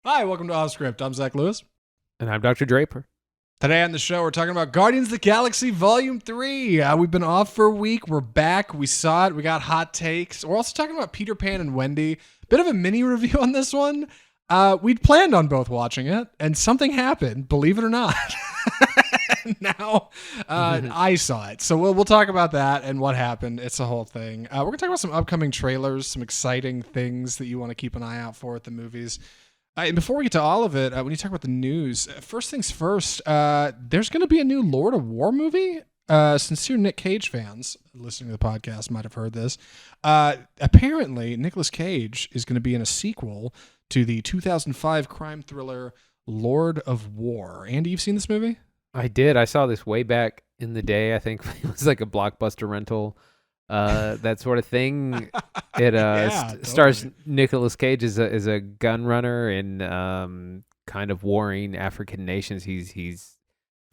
Hi, welcome to Off Script. I'm Zach Lewis. And I'm Dr. Draper. Today on the show, we're talking about Guardians of the Galaxy Volume 3. We've been off for a week. We're back. We saw it. We got hot takes. We're also talking about Peter Pan and Wendy. Bit of a mini review on this one. We'd planned on both watching it, and something happened, believe it or not. Now, I saw it. So we'll talk about that and what happened. It's a whole thing. We're going to talk about some upcoming trailers, some exciting things that you want to keep an eye out for at the movies. And before we get to all of it, when you talk about the news, first things first, there's going to be a new Lord of War movie. Sincere Nick Cage fans listening to the podcast might have heard this. Apparently, Nicolas Cage is going to be in a sequel to the 2005 crime thriller Lord of War. Andy, you've seen this movie? I did. I saw this way back in the day. I think it was like a Blockbuster rental, that sort of thing. It stars Nicolas Cage as a gun runner in kind of warring African nations. He's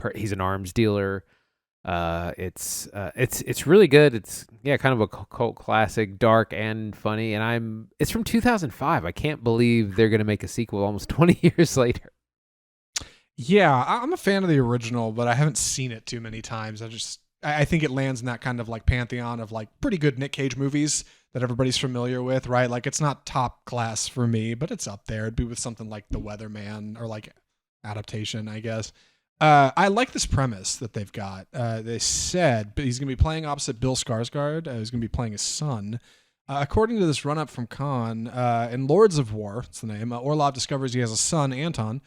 an arms dealer. It's really good. It's kind of a cult classic, dark and funny. And it's from 2005. I can't believe they're gonna make a sequel almost 20 years later. Yeah, I'm a fan of the original, but I haven't seen it too many times. I think it lands in that kind of like pantheon of like pretty good Nick Cage movies that everybody's familiar with, right? Like it's not top class for me, but it's up there. It'd be with something like The Weatherman or like Adaptation, I guess. I like this premise that they've got. They said but he's going to be playing opposite Bill Skarsgård. He's going to be playing his son. According to this run-up from Khan, in Lords of War, that's the name, Orlov discovers he has a son, Anton,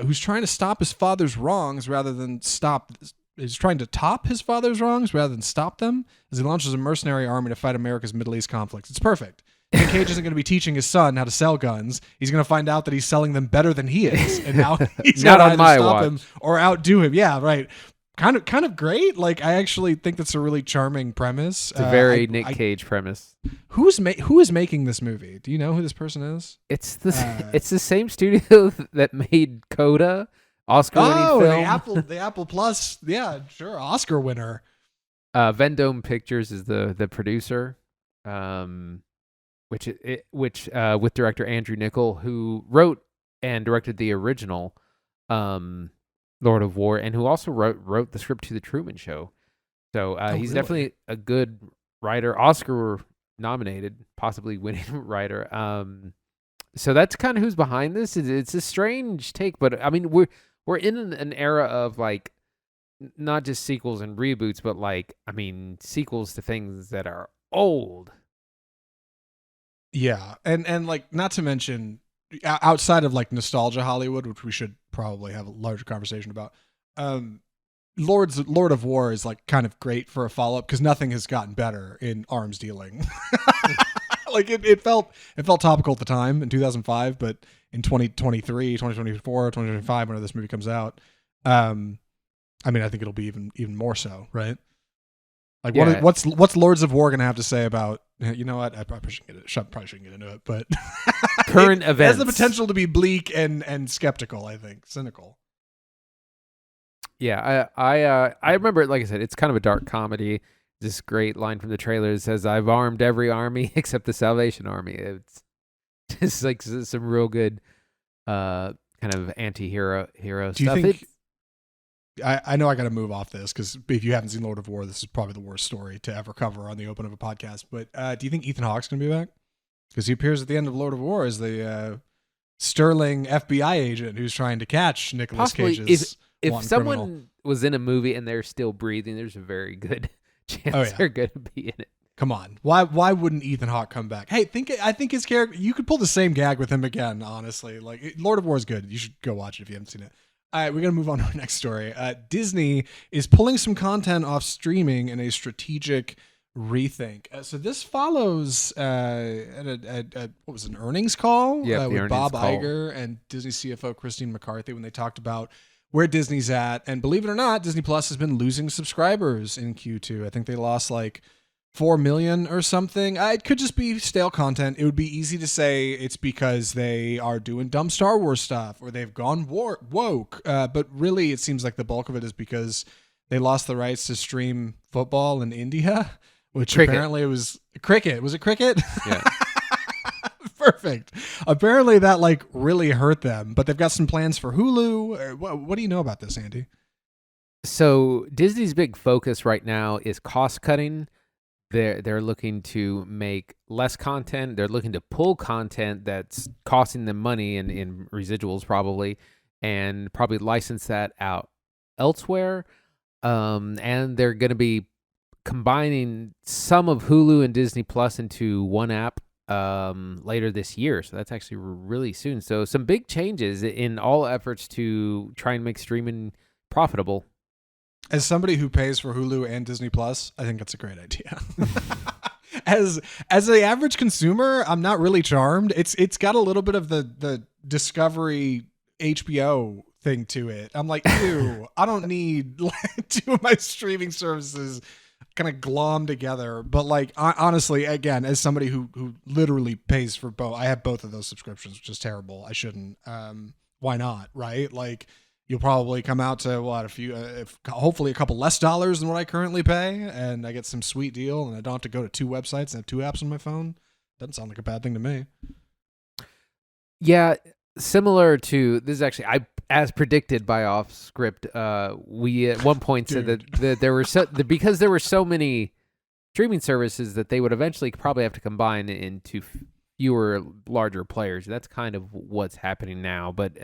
who's trying to stop his father's wrongs rather than He's trying to top his father's wrongs rather than stop them as he launches a mercenary army to fight America's Middle East conflicts. It's perfect. And Cage isn't going to be teaching his son how to sell guns. He's going to find out that he's selling them better than he is, and now he's got to either stop him or outdo him. Yeah, right. Kind of great. Like I actually think that's a really charming premise. It's a very Nick Cage premise. Who is making this movie? Do you know who this person is? It's the same studio that made Coda, Oscar-winning film. the Apple Plus. Yeah, sure, Oscar winner. Vendome Pictures is the producer. Which with director Andrew Niccol, who wrote and directed the original Lord of War, and who also wrote the script to The Truman Show. So he's really? definitely a good writer, Oscar nominated, possibly winning writer. So that's kind of who's behind this. It's a strange take, but I mean we're in an era of like not just sequels and reboots, but like sequels to things that are old. Yeah, and like not to mention outside of like nostalgia Hollywood, which we should probably have a larger conversation about. Lord of War is like kind of great for a follow up because nothing has gotten better in arms dealing. Like it felt topical at the time in 2005, but in 2023, 2024, 2025, whenever this movie comes out, I think it'll be even more so, right? Like what's Lords of War gonna have to say about? You know what? I probably shouldn't get into it, but current events. It has the potential to be bleak and skeptical. I think cynical. Yeah, I remember. Like I said, it's kind of a dark comedy. This great line from the trailer that says, "I've armed every army except the Salvation Army." It's just like some real good, kind of anti-hero stuff. Do you think? I know I got to move off this because if you haven't seen Lord of War, this is probably the worst story to ever cover on the open of a podcast. But do you think Ethan Hawke's going to be back? Because he appears at the end of Lord of War as the sterling FBI agent who's trying to catch Nicolas Cage's if someone criminal. was in a movie and they're still breathing, there's a very good chance they're going to be in it. Come on, why wouldn't Ethan Hawke come back? Hey, I think his character, you could pull the same gag with him again. Honestly, like Lord of War is good. You should go watch it if you haven't seen it. All right, we're going to move on to our next story. Disney is pulling some content off streaming in a strategic rethink. So this follows what was an earnings call with Bob Iger and Disney CFO Christine McCarthy when they talked about where Disney's at. And believe it or not, Disney Plus has been losing subscribers in Q2. I think they lost like 4 million or something. It could just be stale content. It would be easy to say it's because they are doing dumb Star Wars stuff or they've gone woke. But really, it seems like the bulk of it is because they lost the rights to stream football in India, which apparently it was cricket. Was it cricket? Yeah. Perfect. Apparently that like really hurt them, but they've got some plans for Hulu. What do you know about this, Andy? So Disney's big focus right now is cost cutting. They're looking to make less content. They're looking to pull content that's costing them money in residuals probably, and probably license that out elsewhere. And they're going to be combining some of Hulu and Disney Plus into one app later this year. So that's actually really soon. So some big changes in all efforts to try and make streaming profitable. As somebody who pays for Hulu and Disney Plus, I think that's a great idea. As the average consumer, I'm not really charmed. It's got a little bit of the Discovery HBO thing to it. I'm like, ew, I don't need like, two of my streaming services kind of glom together. But like, honestly, again, as somebody who literally pays for both, I have both of those subscriptions, which is terrible. I shouldn't. Why not? Right? Like, you'll probably come out to hopefully a couple less dollars than what I currently pay, and I get some sweet deal, and I don't have to go to two websites and have two apps on my phone. Doesn't sound like a bad thing to me. Yeah, similar to this is actually as predicted by Off Script. We at one point said that there were because there were so many streaming services that they would eventually probably have to combine into fewer larger players. That's kind of what's happening now, but.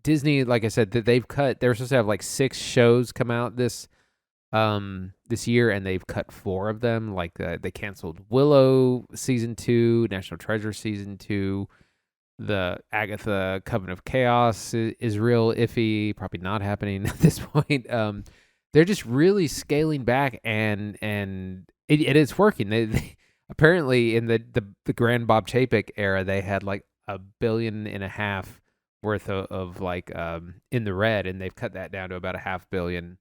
Disney, like I said, that they've cut. They were supposed to have like 6 shows come out this year, and they've cut 4 of them. Like they canceled Willow season 2, National Treasure season 2. The Agatha Coven of Chaos is real iffy, probably not happening at this point. They're just really scaling back, and it is working. They apparently in the Grand Bob Chapek era, they had like $1.5 billion worth of like in the red, and they've cut that down to about $500 million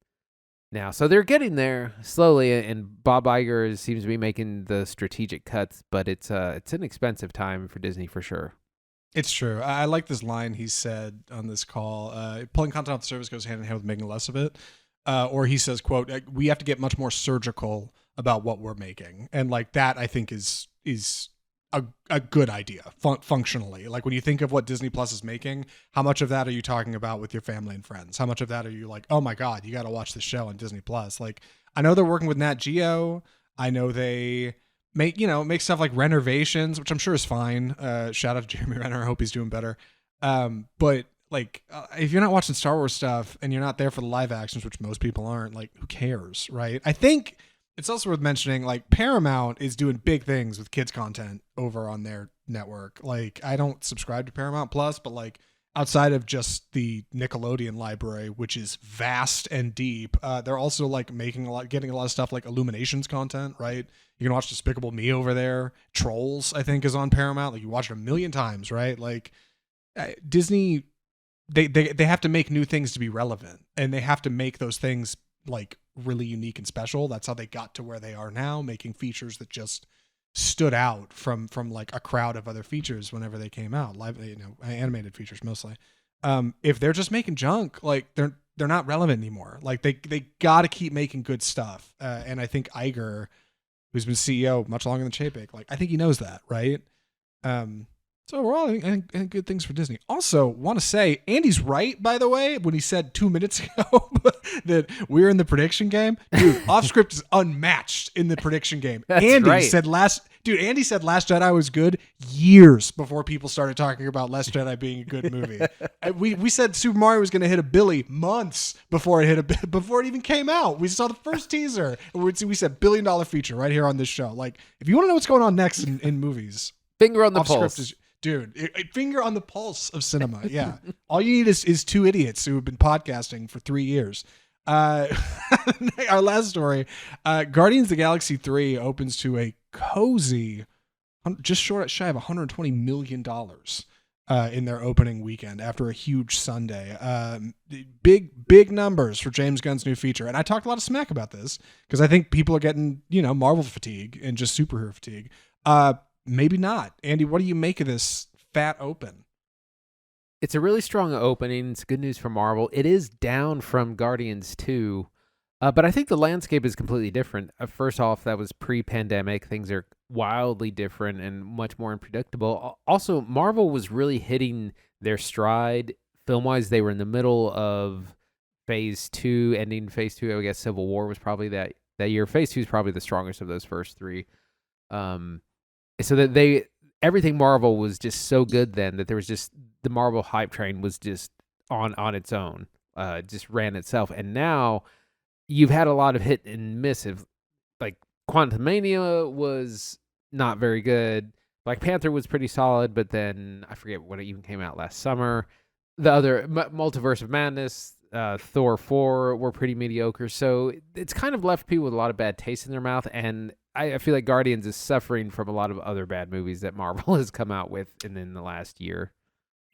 now. So they're getting there slowly, and Bob Iger seems to be making the strategic cuts, but it's an expensive time for Disney for sure. It's true. I like this line he said on this call. Pulling content off the service goes hand in hand with making less of it. Or he says, quote, we have to get much more surgical about what we're making. And like that, I think is a good idea functionally. Like when you think of what Disney Plus is making, how much of that are you talking about with your family and friends? How much of that are you like, oh my God, you got to watch this show on Disney Plus? Like, I know they're working with Nat Geo. I know they make stuff like Renovations, which I'm sure is fine. Shout out to Jeremy Renner. I hope he's doing better. But like, if you're not watching Star Wars stuff and you're not there for the live actions, which most people aren't, like, who cares, right? I think it's also worth mentioning, like, Paramount is doing big things with kids content over on their network. Like, I don't subscribe to Paramount Plus, but like outside of just the Nickelodeon library, which is vast and deep, they're also like getting a lot of stuff like Illuminations content, right? You can watch Despicable Me over there. Trolls, I think, is on Paramount. Like, you watch it 1,000,000 times, right? Like, Disney, they have to make new things to be relevant, and they have to make those things like really unique and special. That's how they got to where they are now, making features that just stood out from like a crowd of other features whenever they came out, live, animated features mostly. If they're just making junk, like they're not relevant anymore. Like they got to keep making good stuff. And I think Iger, who's been CEO much longer than Chapek, like I think he knows that, right? So overall, I think good things for Disney. Also, want to say, Andy's right, by the way, when he said 2 minutes ago that we're in the prediction game. Dude, Off Script is unmatched in the prediction game. That's Andy right. said Last Jedi was good years before people started talking about Last Jedi being a good movie. We said Super Mario was going to hit $1 billion months before it even came out. We saw the first teaser. And we said $1 billion feature right here on this show. Like, if you want to know what's going on next in movies, Finger on the Off pulse. Script is, dude, finger on the pulse of cinema. Yeah. All you need is 2 idiots who have been podcasting for 3 years. Our last story, Guardians of the Galaxy 3 opens to a cozy, just shy of $120 million in their opening weekend after a huge Sunday. Big numbers for James Gunn's new feature. And I talked a lot of smack about this because I think people are getting, Marvel fatigue and just superhero fatigue. Maybe not. Andy, what do you make of this fat open? It's a really strong opening. It's good news for Marvel. It is down from Guardians 2, But I think the landscape is completely different. First off, that was pre-pandemic. Things are wildly different and much more unpredictable. Also, Marvel was really hitting their stride film-wise. They were in the middle of Phase 2, ending Phase 2. I guess Civil War was probably that year. Phase 2 is probably the strongest of those first three. So that everything Marvel was just so good then that there was just the Marvel hype train was just on its own, just ran itself. And now you've had a lot of hit and miss. Like Quantumania was not very good. Black Panther was pretty solid, but then I forget what it even came out last summer. The other Multiverse of Madness, Thor 4 were pretty mediocre. So it's kind of left people with a lot of bad taste in their mouth. And I feel like Guardians is suffering from a lot of other bad movies that Marvel has come out with in the last year.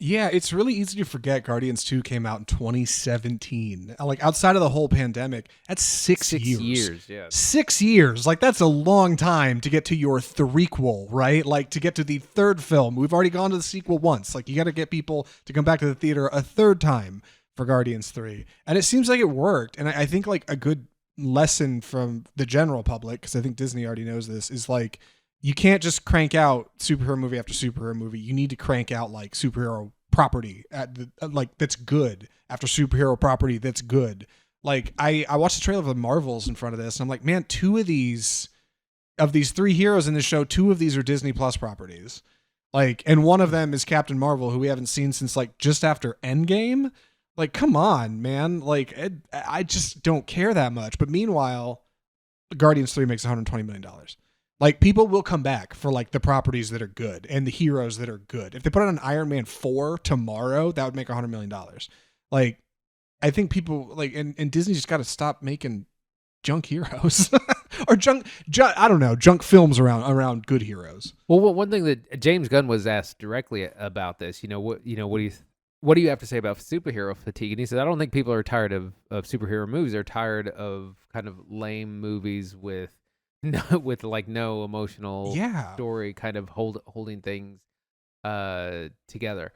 Yeah, it's really easy to forget Guardians 2 came out in 2017. Like, outside of the whole pandemic, that's 6 years. 6 years, yeah. 6 years. Like, that's a long time to get to your threequel, right? Like, to get to the third film. We've already gone to the sequel once. Like, you got to get people to come back to the theater a third time for Guardians 3. And it seems like it worked. And I think, like, a good lesson from the general public, because I think Disney already knows this, is like, you can't just crank out superhero movie after superhero movie. You need to crank out like superhero property that's good after superhero property that's good. Like I watched the trailer for the Marvels in front of this, and I'm like, man, two of these three heroes in this show, two of these are Disney Plus properties. Like, and one of them is Captain Marvel, who we haven't seen since like just after Endgame. Like, come on, man. Like, I just don't care that much. But meanwhile, Guardians 3 makes $120 million. Like, people will come back for like the properties that are good and the heroes that are good. If they put out an Iron Man 4 tomorrow, that would make $100 million. Like, I think people like, and Disney just got to stop making junk heroes or junk, I don't know, junk films around good heroes. Well, one thing that James Gunn was asked directly about this, what do you have to say about superhero fatigue? And he said, I don't think people are tired of superhero movies. They're tired of kind of lame movies with no emotional story, kind of holding things together.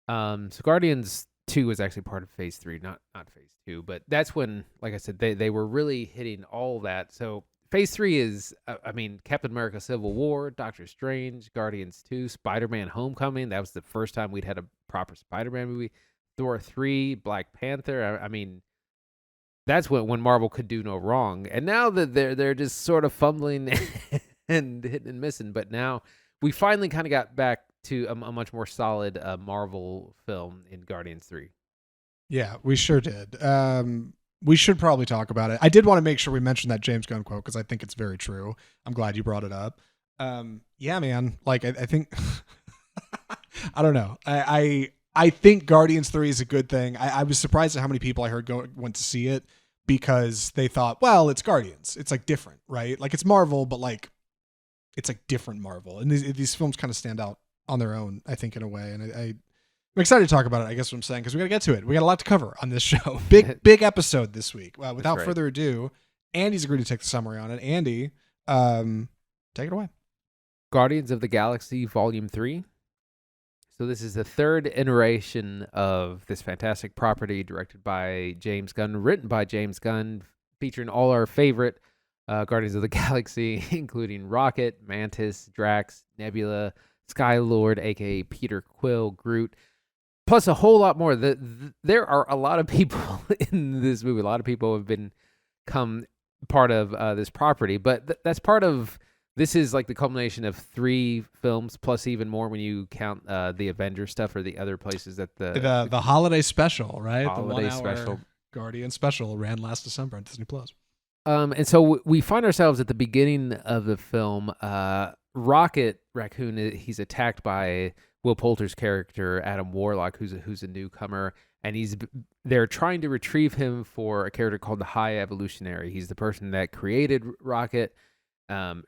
So Guardians 2 was actually part of Phase 3, not Phase 2, but that's when, like I said, they were really hitting all that. So Phase 3 is, Captain America: Civil War, Doctor Strange, Guardians 2, Spider-Man: Homecoming. That was the first time we'd had a proper Spider-Man movie. Thor 3, Black Panther. That's when Marvel could do no wrong. And now that they're just sort of fumbling and hitting and missing. But now we finally kind of got back to a much more solid Marvel film in Guardians 3. Yeah, we sure did. We should probably talk about it. I did want to make sure we mentioned that James Gunn quote because I think it's very true. I'm glad you brought it up. Yeah, man. Like, I think... I don't know. I think Guardians 3 is a good thing. I was surprised at how many people I heard went to see it because they thought, well, it's Guardians. It's like different, right? Like it's Marvel, but like it's like different Marvel. And these films kind of stand out on their own, I think, in a way. And I'm excited to talk about it, I guess what I'm saying, because we got to get to it. We got a lot to cover on this show. Big episode this week. Without further ado, Andy's agreed to take the summary on it. Andy, take it away. Guardians of the Galaxy Volume 3. So this is the third iteration of this fantastic property, directed by James Gunn, written by James Gunn, featuring all our favorite Guardians of the Galaxy, including Rocket, Mantis, Drax, Nebula, Sky-Lord, a.k.a. Peter Quill, Groot, plus a whole lot more. There are a lot of people in this movie. A lot of people have become part of this property, but that's part of... This is like the culmination of 3 films, plus even more when you count the Avengers stuff or the other places that the holiday special, right? Holiday the 1 hour special Guardian special ran last December on Disney Plus. And so we find ourselves at the beginning of the film. Rocket Raccoon, he's attacked by Will Poulter's character Adam Warlock, who's a newcomer, and they're trying to retrieve him for a character called the High Evolutionary. He's the person that created Rocket.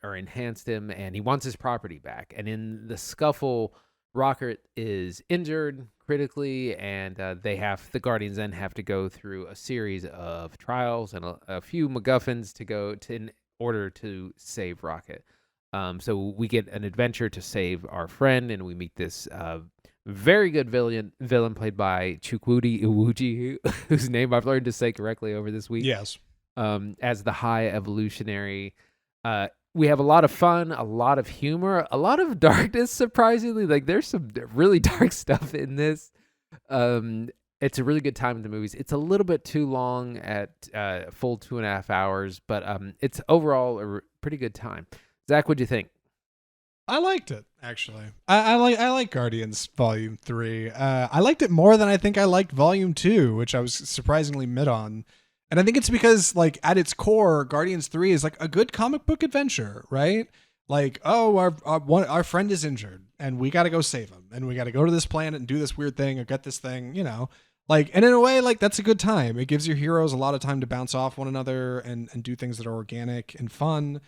Or enhanced him, and he wants his property back. And in the scuffle, Rocket is injured critically, and the Guardians then have to go through a series of trials and a few MacGuffins in order to save Rocket. So we get an adventure to save our friend, and we meet this very good villain played by Chukwudi Iwuji, whose name I've learned to say correctly over this week. Yes. as the high evolutionary. We have a lot of fun, a lot of humor, a lot of darkness. Surprisingly, like there's some really dark stuff in this. It's a really good time in the movies. It's a little bit too long at full 2.5 hours, but it's overall a pretty good time. Zach, what'd you think? I liked it actually. I like Guardians Volume 3. I liked it more than I think I liked Volume 2, which I was surprisingly mid on. And I think it's because, like, at its core, Guardians 3 is like a good comic book adventure, right? Like, oh, our friend is injured and we got to go save him, and we got to go to this planet and do this weird thing or get this thing, you know. Like, and in a way, like, that's a good time. It gives your heroes a lot of time to bounce off one another and do things that are organic and fun.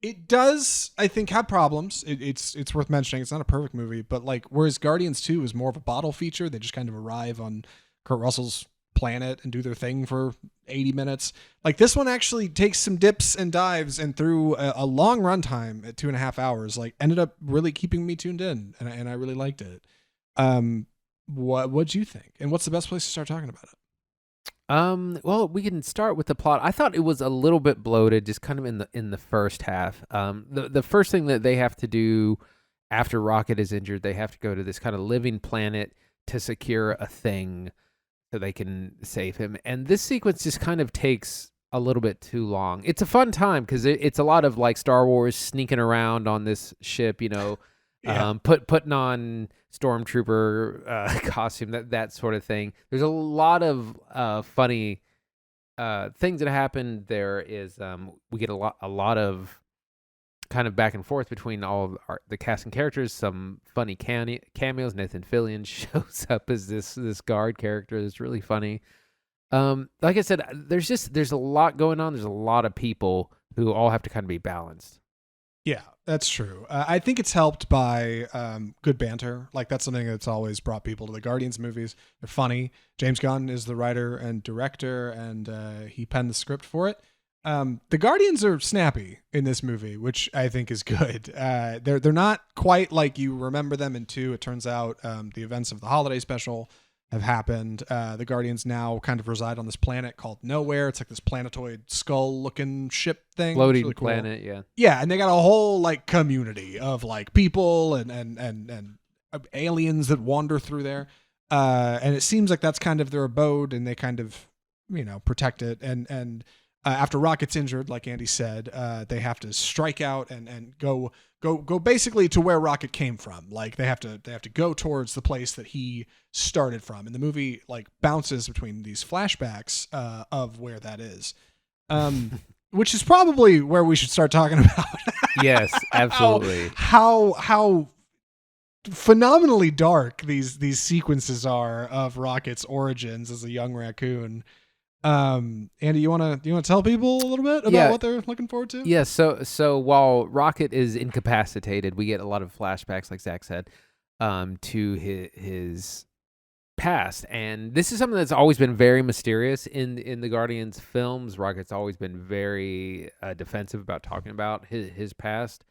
It does, I think, have problems. It's worth mentioning. It's not a perfect movie, but like, whereas Guardians 2 is more of a bottle feature, they just kind of arrive on Kurt Russell's planet and do their thing for 80 minutes. Like, this one actually takes some dips and dives, and through a long runtime at 2.5 hours, like, ended up really keeping me tuned in, and I really liked it. What'd you think? And what's the best place to start talking about it? Well, we can start with the plot. I thought it was a little bit bloated, just kind of in the first half. The first thing that they have to do after Rocket is injured, they have to go to this kind of living planet to secure a thing so they can save him. And this sequence just kind of takes a little bit too long. It's a fun time because it's a lot of like Star Wars sneaking around on this ship, you know, Yeah. putting on stormtrooper costume, that sort of thing. There's a lot of funny things that happen. There is we get a lot of kind of back and forth between all of the cast and characters. Some funny cameos. Nathan Fillion shows up as this guard character that's really funny. Like I said, there's a lot going on. There's a lot of people who all have to kind of be balanced. Yeah, that's true. I think it's helped by good banter. Like, that's something that's always brought people to the Guardians movies. They're funny. James Gunn is the writer and director, and he penned the script for it. The Guardians are snappy in this movie, which I think is good. They're not quite like you remember them in 2. It turns out the events of the holiday special have happened. The Guardians now kind of reside on this planet called Nowhere. It's like this planetoid skull-looking ship thing. Floating really cool. planet, yeah. Yeah, and they got a whole like community of like people and aliens that wander through there. And it seems like that's kind of their abode, and they kind of, you know, protect it. And after Rocket's injured, like Andy said, they have to strike out and go basically to where Rocket came from. Like, they have to go towards the place that he started from. And the movie like bounces between these flashbacks of where that is. Which is probably where we should start talking about. Yes, absolutely. How phenomenally dark these sequences are of Rocket's origins as a young raccoon. Andy, you wanna tell people a little bit about what they're looking forward to? Yeah, so while Rocket is incapacitated, we get a lot of flashbacks, like Zach said, to his past, and this is something that's always been very mysterious in the Guardians films. Rocket's always been very defensive about talking about his past,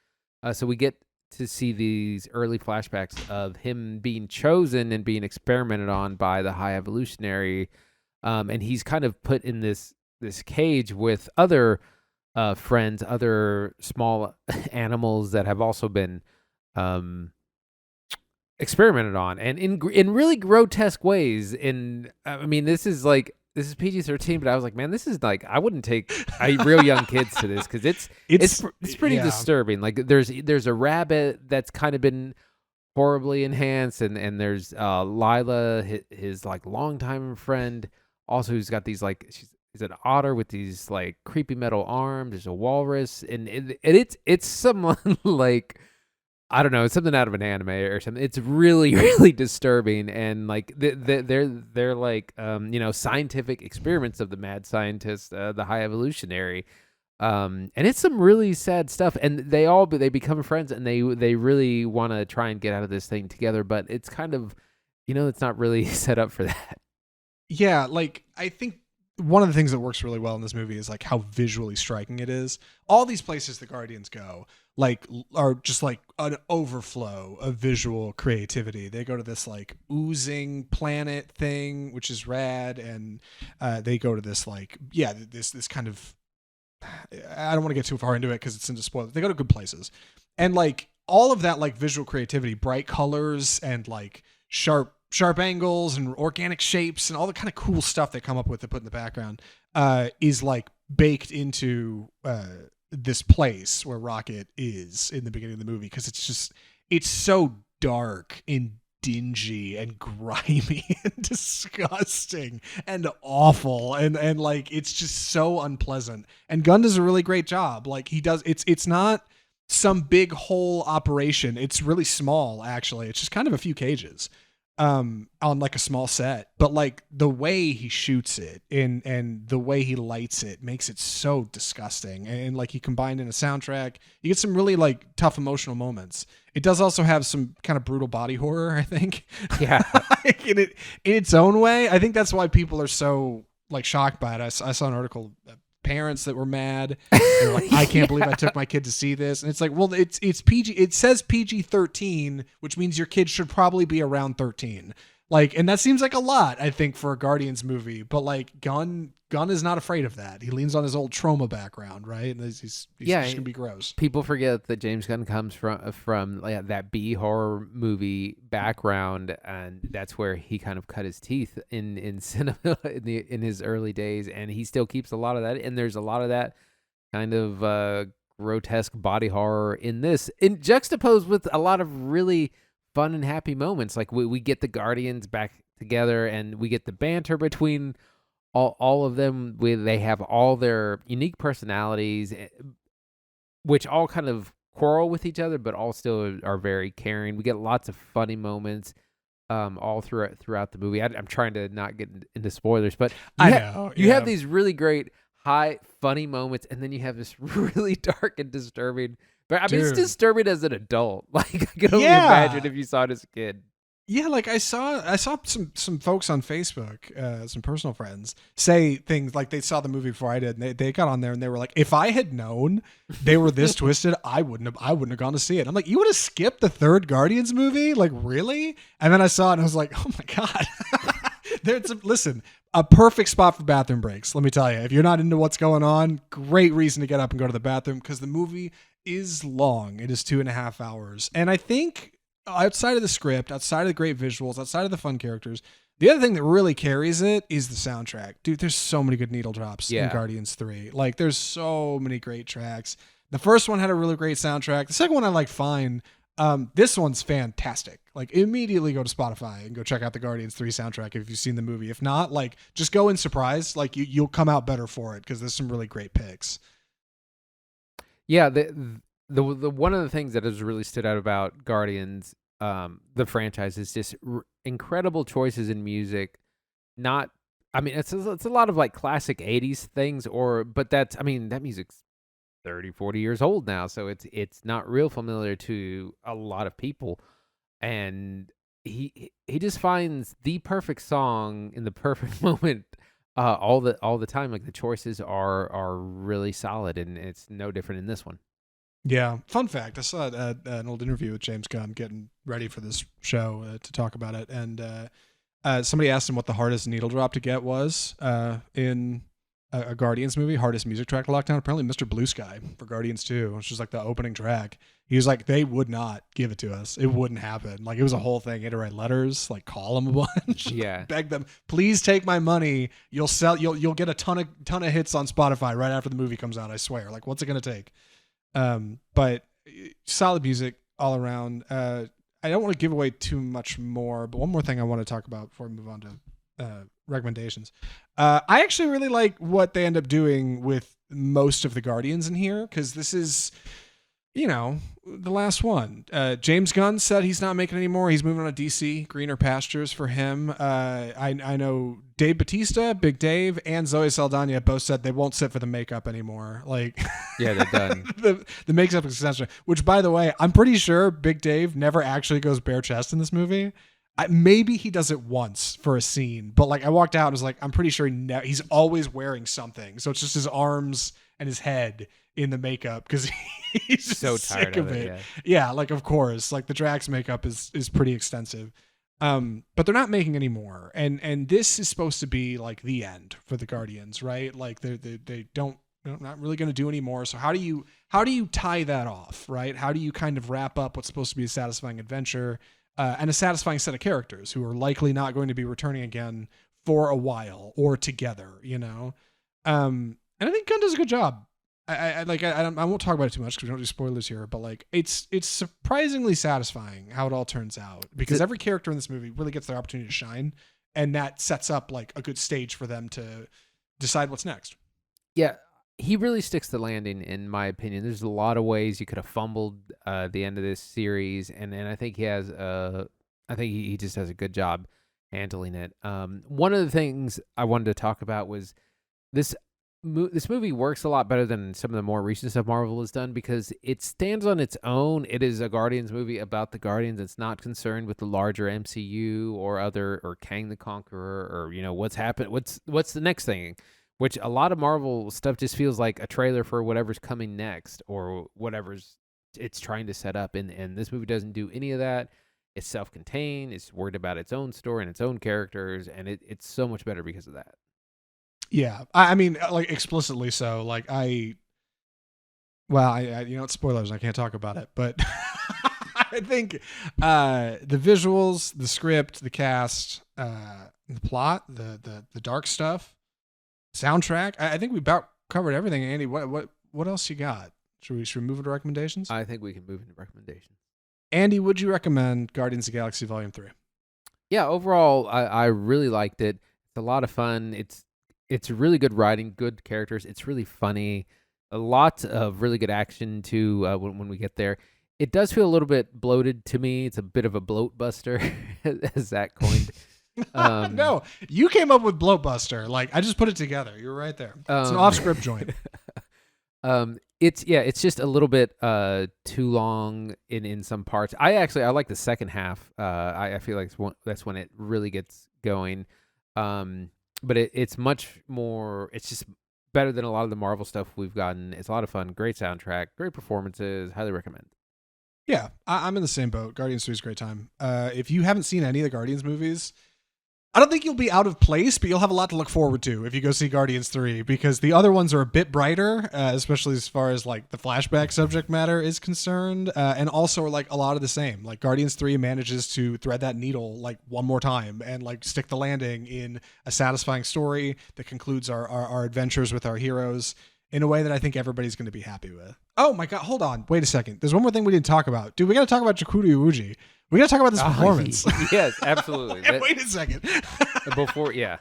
so we get to see these early flashbacks of him being chosen and being experimented on by the High Evolutionary, and he's kind of put in this cage with other friends, other small animals that have also been experimented on, and in really grotesque ways. In I mean, this is PG-13, but I was like, man, this is like, I wouldn't take real young kids to this because it's pretty disturbing. Like, there's a rabbit that's kind of been horribly enhanced, and there's Lila, his like longtime friend, also, who's got these like, she's an otter with these like creepy metal arms. There's a walrus, and it's someone like, I don't know, it's something out of an anime or something. It's really, really disturbing, and like they're like you know, scientific experiments of the mad scientist, the High Evolutionary, and it's some really sad stuff. And they become friends, and they really want to try and get out of this thing together, but it's kind of, you know, it's not really set up for that. Yeah, like, I think one of the things that works really well in this movie is like how visually striking it is. All these places the Guardians go like are just like an overflow of visual creativity. They go to this like oozing planet thing, which is rad, and they go to this like this kind of, I don't want to get too far into it because it's into spoilers. They go to good places, and like all of that like visual creativity, bright colors and like sharp angles and organic shapes and all the kind of cool stuff they come up with to put in the background is like baked into this place where Rocket is in the beginning of the movie, because it's so dark and dingy and grimy and disgusting and awful and like it's just so unpleasant. And Gunn does a really great job. Like he does, it's not some big whole operation. It's really small, actually. It's just kind of a few cages on like a small set, but like the way he shoots it and the way he lights it makes it so disgusting. And like he combined in a soundtrack, you get some really like tough emotional moments. It does also have some kind of brutal body horror, I think. Yeah. in its own way. I think that's why people are so like shocked by it. I saw an article, parents that were mad. They're like, I can't believe I took my kid to see this. And it's like, well, it's PG. It says PG-13, which means your kid should probably be around 13. Like, and that seems like a lot, I think, for a Guardians movie. But like, Gunn is not afraid of that. He leans on his old trauma background, right? And he's just gonna be gross. People forget that James Gunn comes from like, that B horror movie background, and that's where he kind of cut his teeth in cinema in his early days. And he still keeps a lot of that, and there's a lot of that kind of grotesque body horror in this, in juxtaposed with a lot of really fun and happy moments. Like we get the Guardians back together, and we get the banter between all of them. They have all their unique personalities, which all kind of quarrel with each other, but all still are very caring. We get lots of funny moments all throughout the movie. I'm trying to not get into spoilers, but you have these really great high funny moments, and then you have this really dark and disturbing. But I mean, it's disturbing as an adult. Like I can only imagine if you saw it as a kid. Yeah, like I saw some folks on Facebook, some personal friends, say things like they saw the movie before I did, and they got on there and they were like, if I had known they were this twisted, I wouldn't have gone to see it. I'm like, you would have skipped the third Guardians movie? Like, really? And then I saw it and I was like, oh my God. Listen, a perfect spot for bathroom breaks. Let me tell you, if you're not into what's going on, great reason to get up and go to the bathroom, because the movie is long. It is 2.5 hours. And I think outside of the script, outside of the great visuals, outside of the fun characters, the other thing that really carries it is the soundtrack. Dude, there's so many good needle drops in Guardians 3. Like, there's so many great tracks. The first one had a really great soundtrack. The second one I like fine. This one's fantastic. Like, immediately go to Spotify and go check out the Guardians 3 soundtrack if you've seen the movie. If not, like, just go in surprised. Like, you'll come out better for it, because there's some really great picks. Yeah, the one of the things that has really stood out about Guardians, the franchise, is just incredible choices in music. Not, I mean, it's a lot of like classic 80s things, but that music's 30, 40 years old now, so it's not real familiar to a lot of people. And he just finds the perfect song in the perfect moment all the time. Like, the choices are really solid, and it's no different in this one. Yeah. Fun fact, I saw an old interview with James Gunn getting ready for this show to talk about it, and somebody asked him what the hardest needle drop to get was in a Guardians movie, hardest music track to lock down. Apparently Mr. Blue Sky for Guardians 2, which is like the opening track. He was like, they would not give it to us. It wouldn't happen. Like, it was a whole thing. He had to write letters, like call them a bunch, beg them, please take my money. You'll get a ton of hits on Spotify right after the movie comes out, I swear. Like, what's it going to take? But solid music all around. I don't want to give away too much more, but one more thing I want to talk about before we move on to recommendations. I actually really like what they end up doing with most of the Guardians in here, because this is, the last one. James Gunn said he's not making any more. He's moving on to DC, greener pastures for him. I know Dave Bautista, Big Dave, and Zoe Saldana both said they won't sit for the makeup anymore. Like, yeah, they're done. the makeup extension, which, by the way, I'm pretty sure Big Dave never actually goes bare chest in this movie. maybe he does it once for a scene, but like I walked out and was like, I'm pretty sure he's always wearing something. So it's just his arms and his head in the makeup because he's just So sick tired of it. Yeah, like of course, like the Drax makeup is pretty extensive. But they're not making any more, and this is supposed to be like the end for the Guardians, right? Like they don't, they're not really going to do any more. So how do you tie that off, right? How do you kind of wrap up what's supposed to be a satisfying adventure and a satisfying set of characters who are likely not going to be returning again for a while or together, you know? And I think Gunn does a good job. I won't talk about it too much because we don't do spoilers here, but like it's surprisingly satisfying how it all turns out because every character in this movie really gets their opportunity to shine, and that sets up like a good stage for them to decide what's next. Yeah, he really sticks the landing, in my opinion. There's a lot of ways you could have fumbled the end of this series, and I think he has I think he just does a good job handling it. One of the things I wanted to talk about was this movie works a lot better than some of the more recent stuff Marvel has done because it stands on its own. It is a Guardians movie about the Guardians. It's not concerned with the larger MCU or Kang the Conqueror or what's happened. What's the next thing? Which a lot of Marvel stuff just feels like a trailer for whatever's coming next or whatever's it's trying to set up. And this movie doesn't do any of that. It's self-contained. It's worried about its own story and its own characters, and it's so much better because of that. Yeah, I mean, like explicitly so. Like it's spoilers. I can't talk about it, but I think the visuals, the script, the cast, the plot, the dark stuff, soundtrack. I think we about covered everything. Andy, what else you got? Should we move into recommendations? I think we can move into recommendations. Andy, would you recommend Guardians of the Galaxy Volume 3? Yeah, overall, I really liked it. It's a lot of fun. It's really good writing, good characters. It's really funny. A lot of really good action too when we get there. It does feel a little bit bloated to me. It's a bit of a bloat buster, as Zach coined. No, you came up with bloat buster. Like I just put it together. You're right there. It's an off-script joint. It's just a little bit too long in some parts. I like the second half. I feel like that's when it really gets going. But it's much more. It's just better than a lot of the Marvel stuff we've gotten. It's a lot of fun. Great soundtrack. Great performances. Highly recommend. Yeah, I'm in the same boat. Guardians 3 is a great time. If you haven't seen any of the Guardians movies, I don't think you'll be out of place, but you'll have a lot to look forward to if you go see Guardians 3 because the other ones are a bit brighter, especially as far as like the flashback subject matter is concerned, and also are like a lot of the same. Like Guardians 3 manages to thread that needle like one more time and like stick the landing in a satisfying story that concludes our adventures with our heroes in a way that I think everybody's going to be happy with. Oh my God, hold on. Wait a second. There's one more thing we didn't talk about. Dude, we got to talk about Chakotay Iwuji. We got to talk about this performance. Yes, absolutely. Wait a second. Yeah.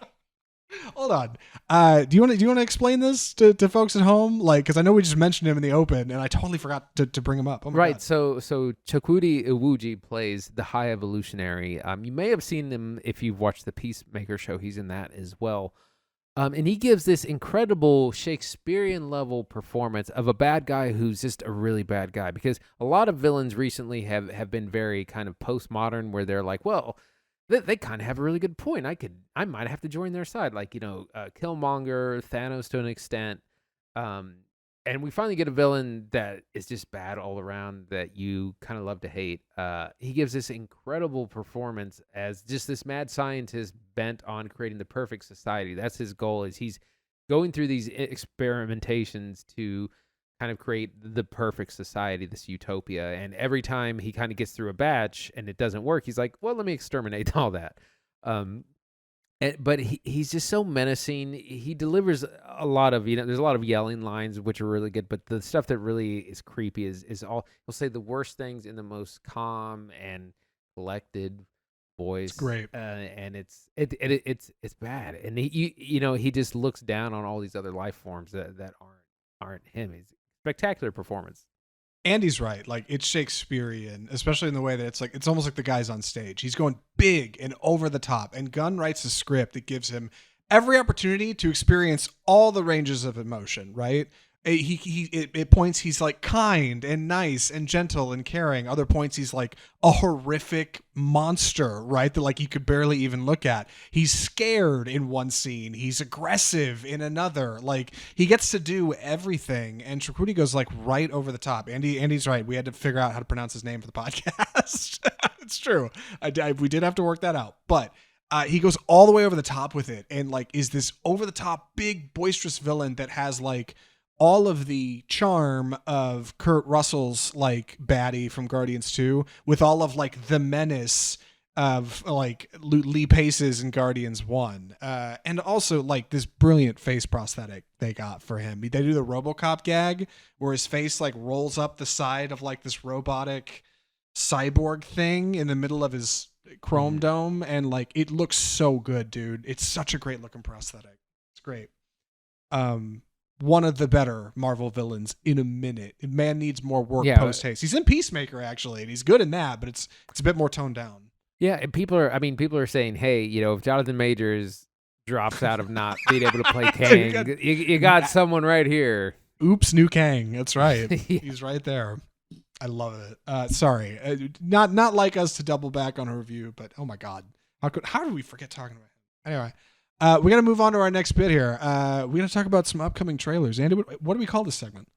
Hold on. Do you want to explain this to folks at home? Like, because I know we just mentioned him in the open, and I totally forgot to bring him up. Oh my right. God. So Chakotay Iwuji plays the High Evolutionary. You may have seen him if you've watched the Peacemaker show. He's in that as well. And he gives this incredible Shakespearean level performance of a bad guy who's just a really bad guy. Because a lot of villains recently have been very kind of postmodern, where they're like, well, they kind of have a really good point. I might have to join their side, like Killmonger, Thanos to an extent. And we finally get a villain that is just bad all around that you kind of love to hate. He gives this incredible performance as just this mad scientist bent on creating the perfect society. That's his goal. Is he's going through these experimentations to kind of create the perfect society, this utopia. And every time he kind of gets through a batch and it doesn't work, he's like, well, let me exterminate all that. But he's just so menacing. He delivers a lot of, there's a lot of yelling lines, which are really good. But the stuff that really is creepy is all, he'll say the worst things in the most calm and collected voice. It's great. And it's bad. And he just looks down on all these other life forms that aren't him. It's a spectacular performance. Andy's right. Like it's Shakespearean, especially in the way that it's almost like the guy's on stage. He's going big and over the top, and Gunn writes a script that gives him every opportunity to experience all the ranges of emotion, right? It points he's like kind and nice and gentle and caring. Other points he's like a horrific monster, right? That like you could barely even look at. He's scared in one scene. He's aggressive in another. Like he gets to do everything. And Tripodi goes like right over the top. Andy's right. We had to figure out how to pronounce his name for the podcast. It's true. We did have to work that out, but. He goes all the way over the top with it, and like is this over the top, big, boisterous villain that has like all of the charm of Kurt Russell's like baddie from Guardians 2 with all of like the menace of like Lee Pace's in Guardians 1. And also like this brilliant face prosthetic they got for him. They do the RoboCop gag where his face like rolls up the side of like this robotic cyborg thing in the middle of his chrome dome, and like it looks so good, dude. It's such a great looking prosthetic. It's great. One of the better Marvel villains in a minute. Man needs more work post haste. He's in Peacemaker actually, and he's good in that, but it's a bit more toned down. Yeah, and people are saying, hey, if Jonathan Majors drops out of not being able to play Kang, you got someone right here. Oops, new Kang. That's right. Yeah. He's right there. I love it. Sorry, not like us to double back on a review, but oh my god, how did we forget talking about him? Anyway. We got to move on to our next bit here. We're going to talk about some upcoming trailers. Andy, what do we call this segment?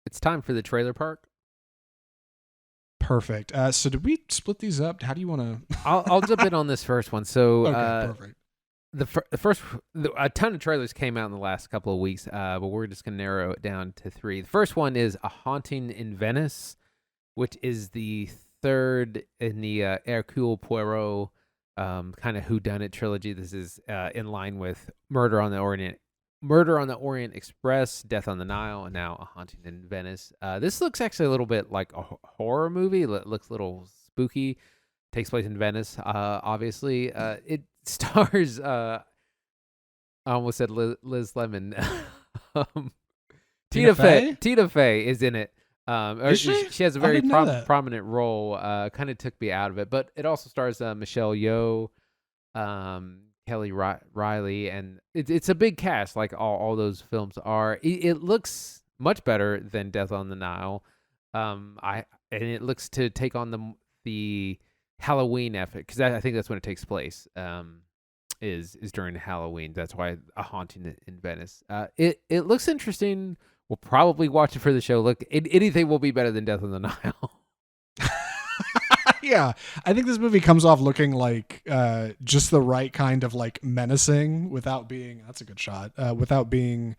It's time for the trailer park. Perfect. So did we split these up? How do you want to? I'll jump in on this first one. So okay, perfect. A ton of trailers came out in the last couple of weeks, but we're just going to narrow it down to 3. The first one is A Haunting in Venice, which is the third in the Hercule Poirot kind of whodunit trilogy. This is in line with Murder on the Orient Express, Death on the Nile, and now A Haunting in Venice. This looks actually a little bit like a horror movie. It looks a little spooky. Takes place in Venice, obviously. It stars, I almost said Liz Lemon. Tina Fey is in it. Is she? She has a very prominent role. Kind of took me out of it, but it also stars Michelle Yeoh, Kelly Riley, and it's a big cast. Like all those films are. It looks much better than Death on the Nile. And it looks to take on the Halloween effort, because I think that's when it takes place. Is during Halloween. That's why A Haunting in Venice. It looks interesting. We'll probably watch it for the show. Look, anything will be better than Death on the Nile. Yeah, I think this movie comes off looking like just the right kind of like menacing without being. That's a good shot. Without being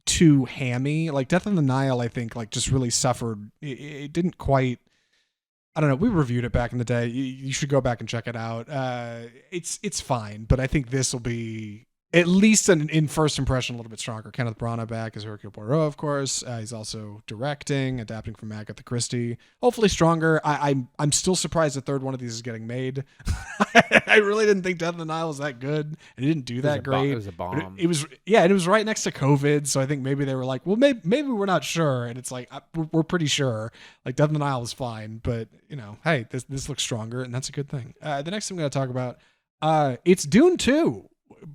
too hammy. Like Death on the Nile, I think like just really suffered. It didn't quite. I don't know. We reviewed it back in the day. You should go back and check it out. It's fine, but I think this will be. At least in first impression, a little bit stronger. Kenneth Branagh back as Hercule Poirot, of course. He's also directing, adapting from Agatha Christie. Hopefully stronger. I'm still surprised the third one of these is getting made. I really didn't think Death on the Nile was that good. It didn't do that great. It was a bomb. It was and it was right next to COVID, so I think maybe they were like, well, maybe we're not sure, and it's like we're pretty sure. Like Death on the Nile was fine, but hey, this looks stronger, and that's a good thing. The next thing I'm going to talk about, it's Dune 2.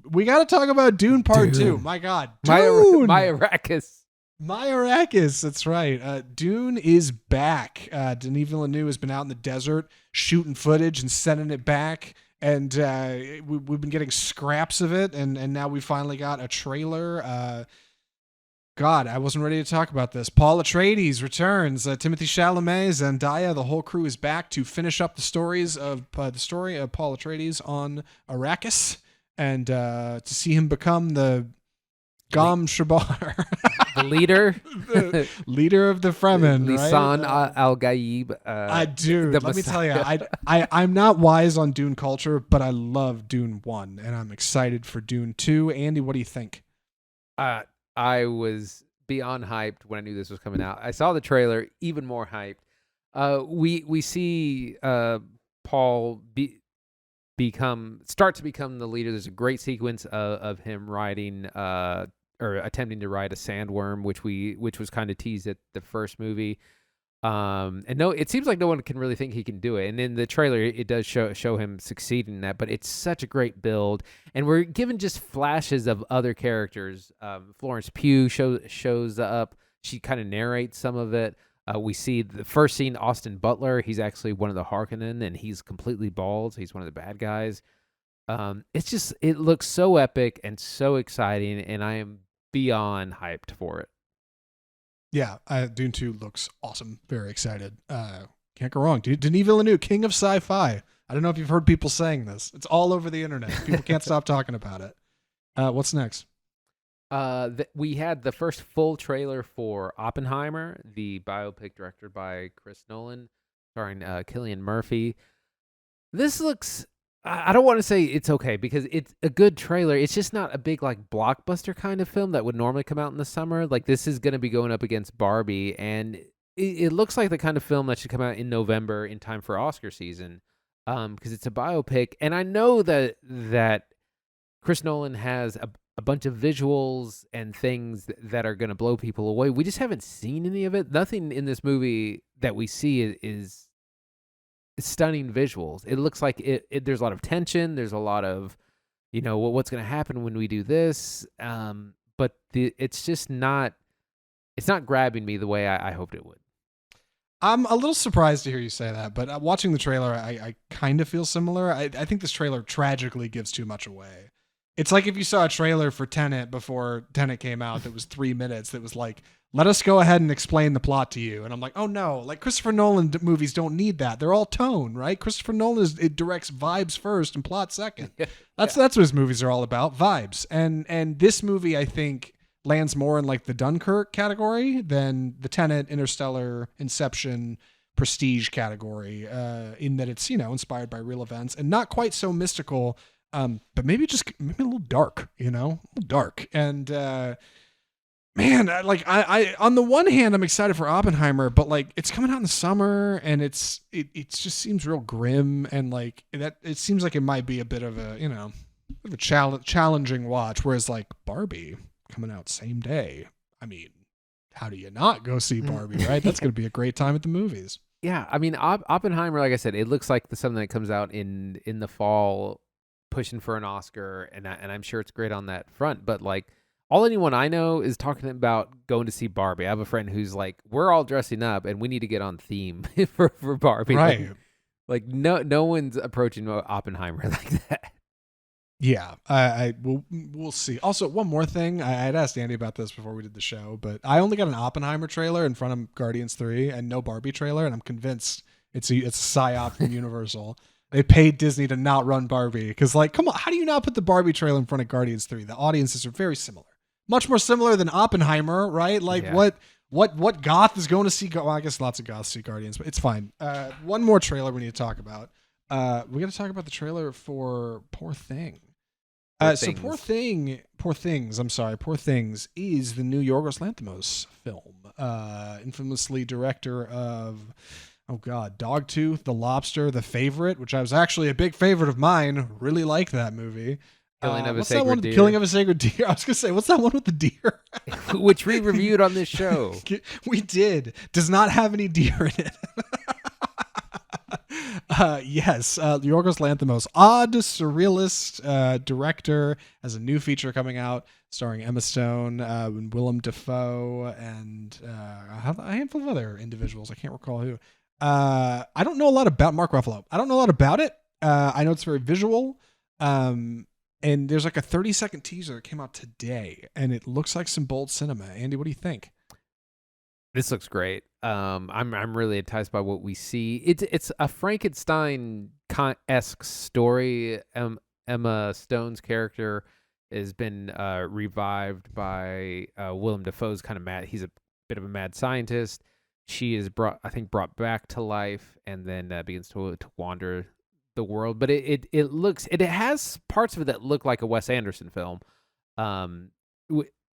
We got to talk about Dune Part 2. My God. Dune! My Arrakis. That's right. Dune is back. Denis Villeneuve has been out in the desert shooting footage and sending it back. And we've been getting scraps of it. And now we finally got a trailer. God, I wasn't ready to talk about this. Paul Atreides returns. Timothée Chalamet, Zendaya, the whole crew is back to finish up the story of Paul Atreides on Arrakis. And to see him become the Gom Shabar, the leader, the leader of the Fremen, Lisan right? Al Gaib. Let me tell you, I'm not wise on Dune culture, but I love Dune 1, and I'm excited for Dune 2. Andy, what do you think? I was beyond hyped when I knew this was coming out. I saw the trailer, even more hyped. We see Paul start to become the leader. There's a great sequence of him riding or attempting to ride a sandworm, which was kind of teased at the first movie. And no, it seems like no one can really think he can do it. And in the trailer, it does show him succeeding in that. But it's such a great build, and we're given just flashes of other characters. Florence Pugh shows up. She kind of narrates some of it. We see the first scene, Austin Butler. He's actually one of the Harkonnen, and he's completely bald. So he's one of the bad guys. It looks so epic and so exciting, and I am beyond hyped for it. Yeah, Dune 2 looks awesome. Very excited. Can't go wrong. Denis Villeneuve, king of sci-fi. I don't know if you've heard people saying this. It's all over the internet. People can't stop talking about it. What's next? We had the first full trailer for Oppenheimer, the biopic directed by Chris Nolan, starring Cillian Murphy. This looks... I don't want to say it's okay because it's a good trailer. It's just not a big like blockbuster kind of film that would normally come out in the summer. Like this is going to be going up against Barbie, and it looks like the kind of film that should come out in November in time for Oscar season, because it's a biopic. And I know that Chris Nolan has a bunch of visuals and things that are going to blow people away. We just haven't seen any of it. Nothing in this movie that we see is stunning visuals. It looks like there's a lot of tension. There's a lot of, what's going to happen when we do this. But it's just not. It's not grabbing me the way I hoped it would. I'm a little surprised to hear you say that, but watching the trailer, I kind of feel similar. I think this trailer tragically gives too much away. It's like if you saw a trailer for Tenet before Tenet came out that was 3 minutes that was like, let us go ahead and explain the plot to you. And I'm like, oh no, like Christopher Nolan movies don't need that. They're all tone, right? Christopher Nolan it directs vibes first and plot second. That's what his movies are all about, vibes. And this movie, I think, lands more in like the Dunkirk category than the Tenet, Interstellar, Inception, Prestige category, in that it's, inspired by real events and not quite so mystical, but maybe a little dark, a little dark. And, man, I on the one hand, I'm excited for Oppenheimer, but like it's coming out in the summer and it just seems real grim. And like that, it seems like it might be a bit of a, challenging watch. Whereas like Barbie coming out same day. I mean, how do you not go see Barbie, right? That's going to be a great time at the movies. Yeah. I mean, Oppenheimer, like I said, it looks like something that comes out in the fall, pushing for an Oscar, and I'm sure it's great on that front. But like, all anyone I know is talking about going to see Barbie. I have a friend who's like, we're all dressing up, and we need to get on theme for Barbie. Right? Like no one's approaching Oppenheimer like that. Yeah, we'll see. Also, one more thing, I had asked Andy about this before we did the show, but I only got an Oppenheimer trailer in front of Guardians 3 and no Barbie trailer, and I'm convinced it's a psyop from Universal. They paid Disney to not run Barbie because, like, come on, how do you not put the Barbie trailer in front of Guardians 3? The audiences are very similar, much more similar than Oppenheimer, right? Like, yeah. What goth is going to see? Well, I guess lots of goths see Guardians, but it's fine. One more trailer we need to talk about. We got to talk about the trailer for Poor Thing. Poor Things is the new Yorgos Lanthimos film, infamously director of, Dogtooth, The Lobster, The Favorite, which I was actually a big favorite of mine. Really like that movie. Killing of a Sacred Deer. Killing of a Sacred Deer. I was going to say, what's that one with the deer? Which we reviewed on this show. We did. Does not have any deer in it. Yes, Yorgos Lanthimos, odd surrealist director, has a new feature coming out starring Emma Stone and Willem Dafoe and a handful of other individuals. I can't recall who. I don't know a lot about Mark Ruffalo. I don't know a lot about it. I know it's very visual. And there's like a 30-second teaser that came out today, and it looks like some bold cinema. Andy, what do you think? This looks great. I'm really enticed by what we see. It's a Frankenstein-esque story. Emma Stone's character has been revived by Willem Dafoe's kind of mad. He's a bit of a mad scientist. She is brought back to life, and then begins to wander the world. But it has parts of it that look like a Wes Anderson film.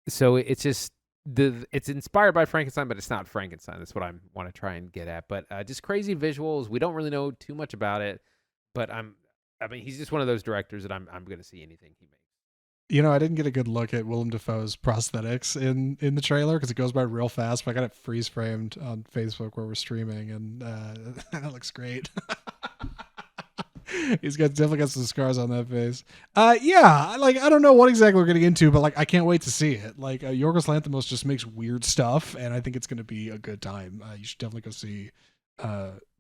So it's just. It's inspired by Frankenstein, but it's not Frankenstein. That's what I want to try and get at. But just crazy visuals. We don't really know too much about it, but he's just one of those directors that I'm going to see anything he makes. I didn't get a good look at Willem Dafoe's prosthetics in the trailer because it goes by real fast. But I got it freeze framed on Facebook where we're streaming, and that looks great. He's definitely got some scars on that face. Yeah, like I don't know what exactly we're getting into, but like I can't wait to see it. Like Yorgos Lanthimos just makes weird stuff, and I think it's going to be a good time. You should definitely go see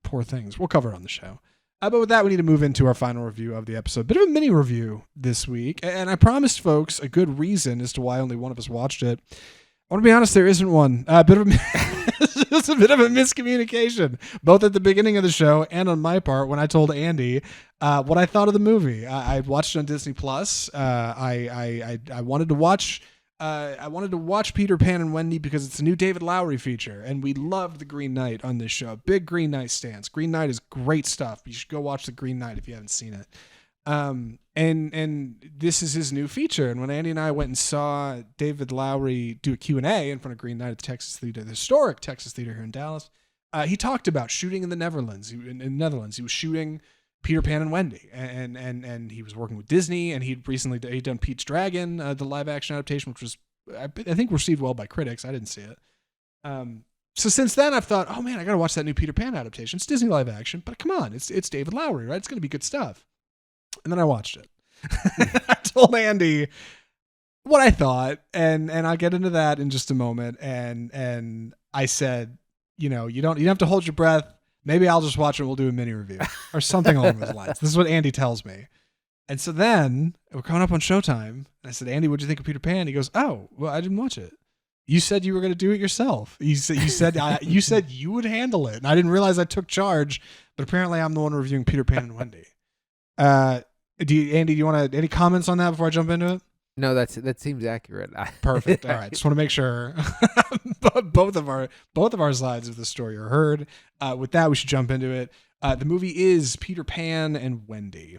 Poor Things. We'll cover it on the show. But with that, we need to move into our final review of the episode. Bit of a mini review this week, and I promised folks a good reason as to why only one of us watched it. I want to be honest, there isn't one. It's a bit of a miscommunication, both at the beginning of the show and on my part when I told Andy what I thought of the movie. I watched it on Disney Plus. I wanted to watch. I wanted to watch Peter Pan and Wendy because it's a new David Lowery feature, and we love the Green Knight on this show. Big Green Knight stance. Green Knight is great stuff. You should go watch the Green Knight if you haven't seen it. And this is his new feature. And when Andy and I went and saw David Lowery do a Q&A in front of Green Knight at the Texas Theater, the historic Texas Theater here in Dallas, he talked about shooting in the Netherlands. In Netherlands, he was shooting Peter Pan and Wendy, and he was working with Disney, and he'd done Pete's Dragon, the live action adaptation, which was I think received well by critics. I didn't see it. So since then, I've thought, oh man, I got to watch that new Peter Pan adaptation. It's Disney live action, but come on, it's David Lowery, right? It's going to be good stuff. And then I watched it. I told Andy what I thought, and I'll get into that in just a moment. And I said, you don't have to hold your breath. Maybe I'll just watch it. We'll do a mini review or something along those lines. This is what Andy tells me. And so then we're coming up on showtime. And I said, Andy, what'd you think of Peter Pan? He goes, oh, well, I didn't watch it. You said you were going to do it yourself. You said you would handle it. And I didn't realize I took charge, but apparently I'm the one reviewing Peter Pan and Wendy. Andy, do you want any comments on that before I jump into it? No, that seems accurate. Perfect. All right. Just want to make sure both of our sides of the story are heard. With that, we should jump into it. The movie is Peter Pan and Wendy.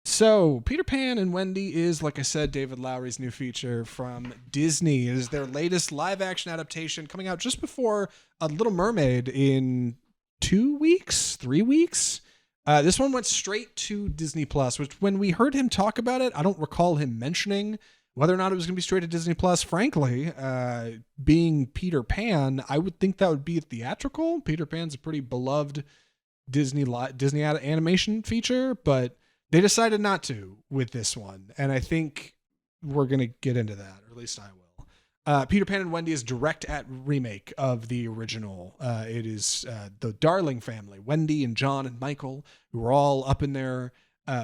So, Peter Pan and Wendy is, like I said, David Lowery's new feature from Disney. It is their latest live-action adaptation coming out just before A Little Mermaid in 3 weeks. This one went straight to Disney Plus, which when we heard him talk about it, I don't recall him mentioning whether or not it was going to be straight to Disney Plus. Frankly, being Peter Pan, I would think that would be theatrical. Peter Pan's a pretty beloved Disney animation feature, but they decided not to with this one. And I think we're going to get into that, or at least I will. Peter Pan and Wendy is direct at remake of the original. It is the Darling family, Wendy and John and Michael, who were all up in their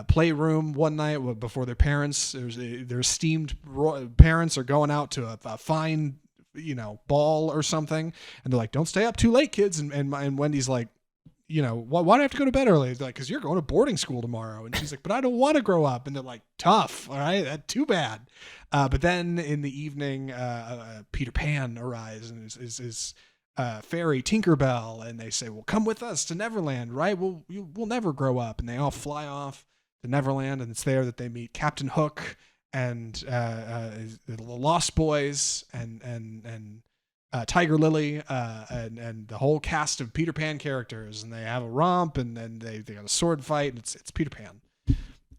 playroom one night before their parents, their esteemed parents are going out to a fine, ball or something. And they're like, don't stay up too late, kids. And Wendy's like, why do I have to go to bed early? They're like, because you're going to boarding school tomorrow. And she's like, but I don't want to grow up. And they're like, tough. All right. That's too bad. But then in the evening, Peter Pan arrives and is fairy Tinkerbell. And they say, well, come with us to Neverland, right? We'll never grow up. And they all fly off to Neverland. And it's there that they meet Captain Hook and the Lost Boys and Tiger Lily and the whole cast of Peter Pan characters, and they have a romp, and then they got a sword fight, and it's Peter Pan.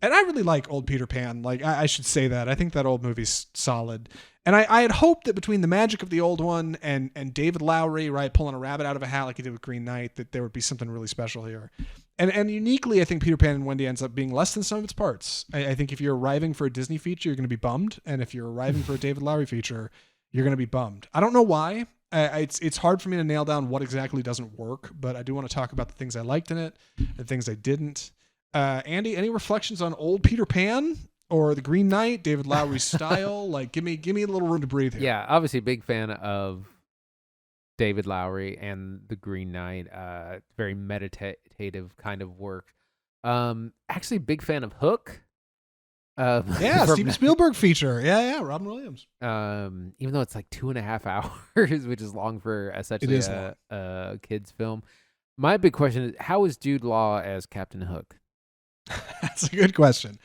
And I really like old Peter Pan. Like I should say that. I think that old movie's solid. And I had hoped that between the magic of the old one and David Lowery, right, pulling a rabbit out of a hat like he did with Green Knight, that there would be something really special here. And uniquely, I think Peter Pan and Wendy ends up being less than some of its parts. I think if you're arriving for a Disney feature, you're going to be bummed. And if you're arriving for a David Lowery feature, you're going to be bummed. I don't know why. It's hard for me to nail down what exactly doesn't work, but I do want to talk about the things I liked in it and things I didn't. Andy, any reflections on old Peter Pan or the Green Knight, David Lowery's style? Like, give me a little room to breathe here. Yeah, obviously big fan of David Lowery and the Green Knight. Very meditative kind of work. Actually, big fan of Hook. Steven Spielberg feature. Yeah, Robin Williams. Even though it's like 2.5 hours, which is long for essentially a kid's film. My big question is, how is Jude Law as Captain Hook? That's a good question.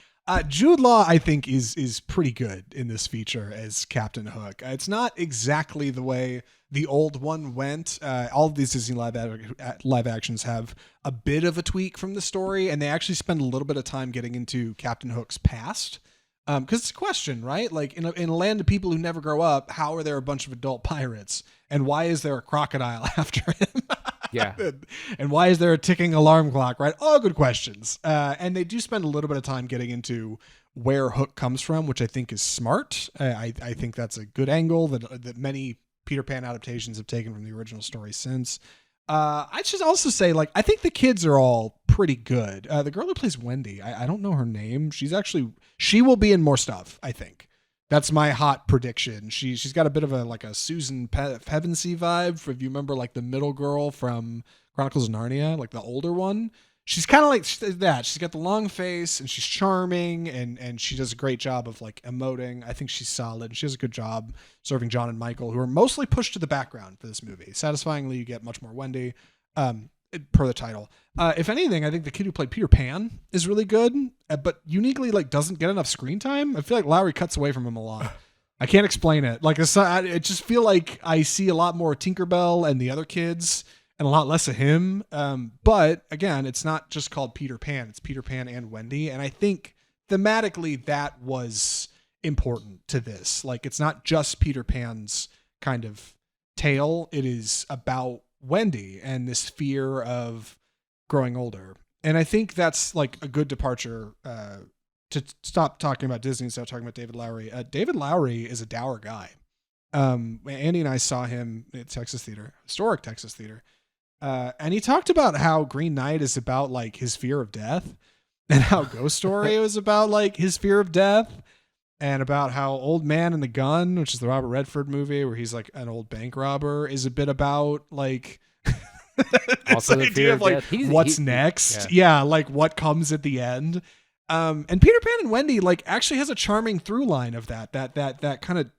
Jude Law, I think, is pretty good in this feature as Captain Hook. It's not exactly the way the old one went. All of these Disney live actions have a bit of a tweak from the story, and they actually spend a little bit of time getting into Captain Hook's past. Because it's a question, right? Like in a land of people who never grow up, how are there a bunch of adult pirates, and why is there a crocodile after him? Yeah. And why is there a ticking alarm clock? Right? All good questions. And they do spend a little bit of time getting into where Hook comes from, which I think is smart. I think that's a good angle that many Peter Pan adaptations have taken from the original story since. I should also say, like, I think the kids are all pretty good. The girl who plays Wendy, I don't know her name. She will be in more stuff, I think. That's my hot prediction. She's got a bit of a Susan Pevensey vibe. If you remember, like, the middle girl from Chronicles of Narnia, like the older one. She's kind of like that. She's got the long face and she's charming and she does a great job of like emoting. I think she's solid. She does a good job serving John and Michael, who are mostly pushed to the background for this movie. Satisfyingly, you get much more Wendy, per the title. If anything, I think the kid who played Peter Pan is really good, but uniquely like doesn't get enough screen time. I feel like Lowery cuts away from him a lot. I can't explain it. Like I just feel like I see a lot more Tinkerbell and the other kids and a lot less of him. But again, it's not just called Peter Pan. It's Peter Pan and Wendy. And I think thematically that was important to this. Like, it's not just Peter Pan's kind of tale. It is about Wendy and this fear of growing older. And I think that's like a good departure to stop talking about Disney and start talking about David Lowery. David Lowery is a dour guy. Andy and I saw him at historic Texas Theater. And he talked about how Green Knight is about like his fear of death, and how Ghost Story was about like his fear of death, and about how Old Man and the Gun, which is the Robert Redford movie where he's like an old bank robber, is a bit about like also the fear of like death. What's next. Yeah, like what comes at the end. And Peter Pan and Wendy like actually has a charming through line of that kind of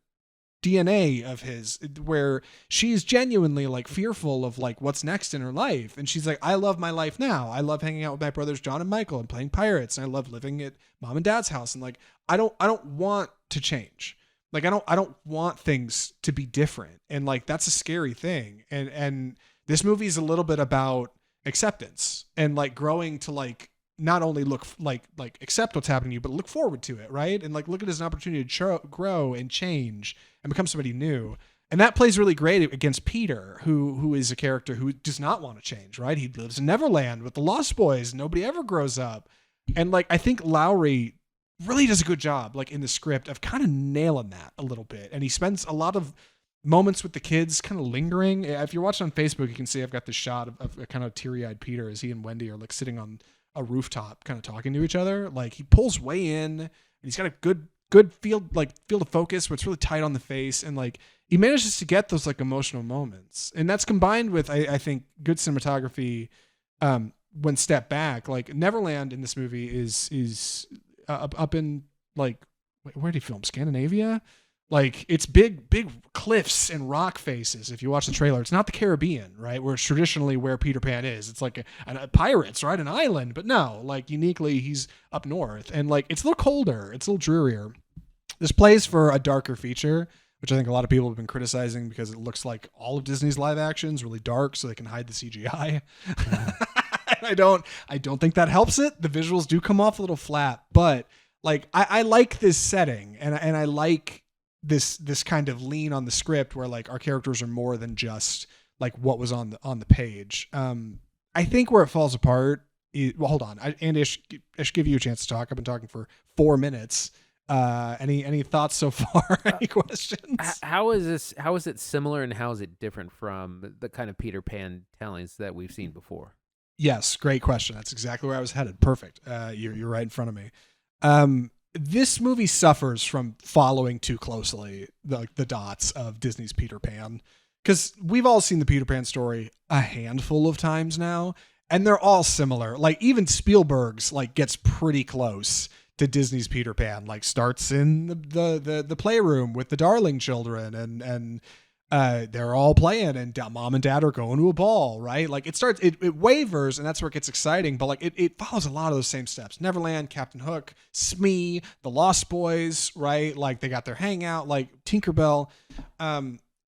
DNA of his, where she's genuinely like fearful of like what's next in her life, and she's like, I love my life now. I love hanging out with my brothers John and Michael and playing pirates, and I love living at mom and dad's house, and like I don't want to change. Like I don't want things to be different, and like that's a scary thing. And this movie is a little bit about acceptance and like growing to like not only look like accept what's happening to you, but look forward to it, right? And like look at it as an opportunity to grow and change and become somebody new. And that plays really great against Peter, who is a character who does not want to change, right? He lives in Neverland with the Lost Boys. Nobody ever grows up. And like I think Lowery really does a good job, like in the script, of kind of nailing that a little bit. And he spends a lot of moments with the kids kind of lingering. If you're watching on Facebook, you can see I've got this shot of a kind of teary-eyed Peter as he and Wendy are like sitting on a rooftop kind of talking to each other. Like he pulls way in and he's got a good field of focus, but it's really tight on the face, and like he manages to get those like emotional moments, and that's combined with I think good cinematography when step back. Like Neverland in this movie is up in like, where did he film? Scandinavia? Like it's big cliffs and rock faces. If you watch the trailer, it's not the Caribbean, right? Where it's traditionally where Peter Pan is. It's like a pirates, right? An island, but no, like uniquely he's up north, and like it's a little colder, it's a little drearier. This plays for a darker feature, which I think a lot of people have been criticizing because it looks like all of Disney's live action's really dark, so they can hide the CGI. I don't think that helps it. The visuals do come off a little flat, but like I like this setting, and I like this kind of lean on the script where like our characters are more than just like what was on the page. I think where it falls apart well, hold on. Andy, I should give you a chance to talk. I've been talking for 4 minutes. Any thoughts so far? Any questions? How is it similar, and how is it different from the kind of Peter Pan tellings that we've seen before? Yes, great question. That's exactly where I was headed. Perfect. You're right in front of me. This movie suffers from following too closely the dots of Disney's Peter Pan, because we've all seen the Peter Pan story a handful of times now, and they're all similar. Like even Spielberg's like gets pretty close to Disney's Peter Pan. Like starts in the playroom with the Darling children, and they're all playing, and mom and dad are going to a ball, right? Like it wavers, and that's where it gets exciting, but like it follows a lot of those same steps. Neverland, Captain Hook, Smee, the Lost Boys, right? Like they got their hangout, like Tinkerbell.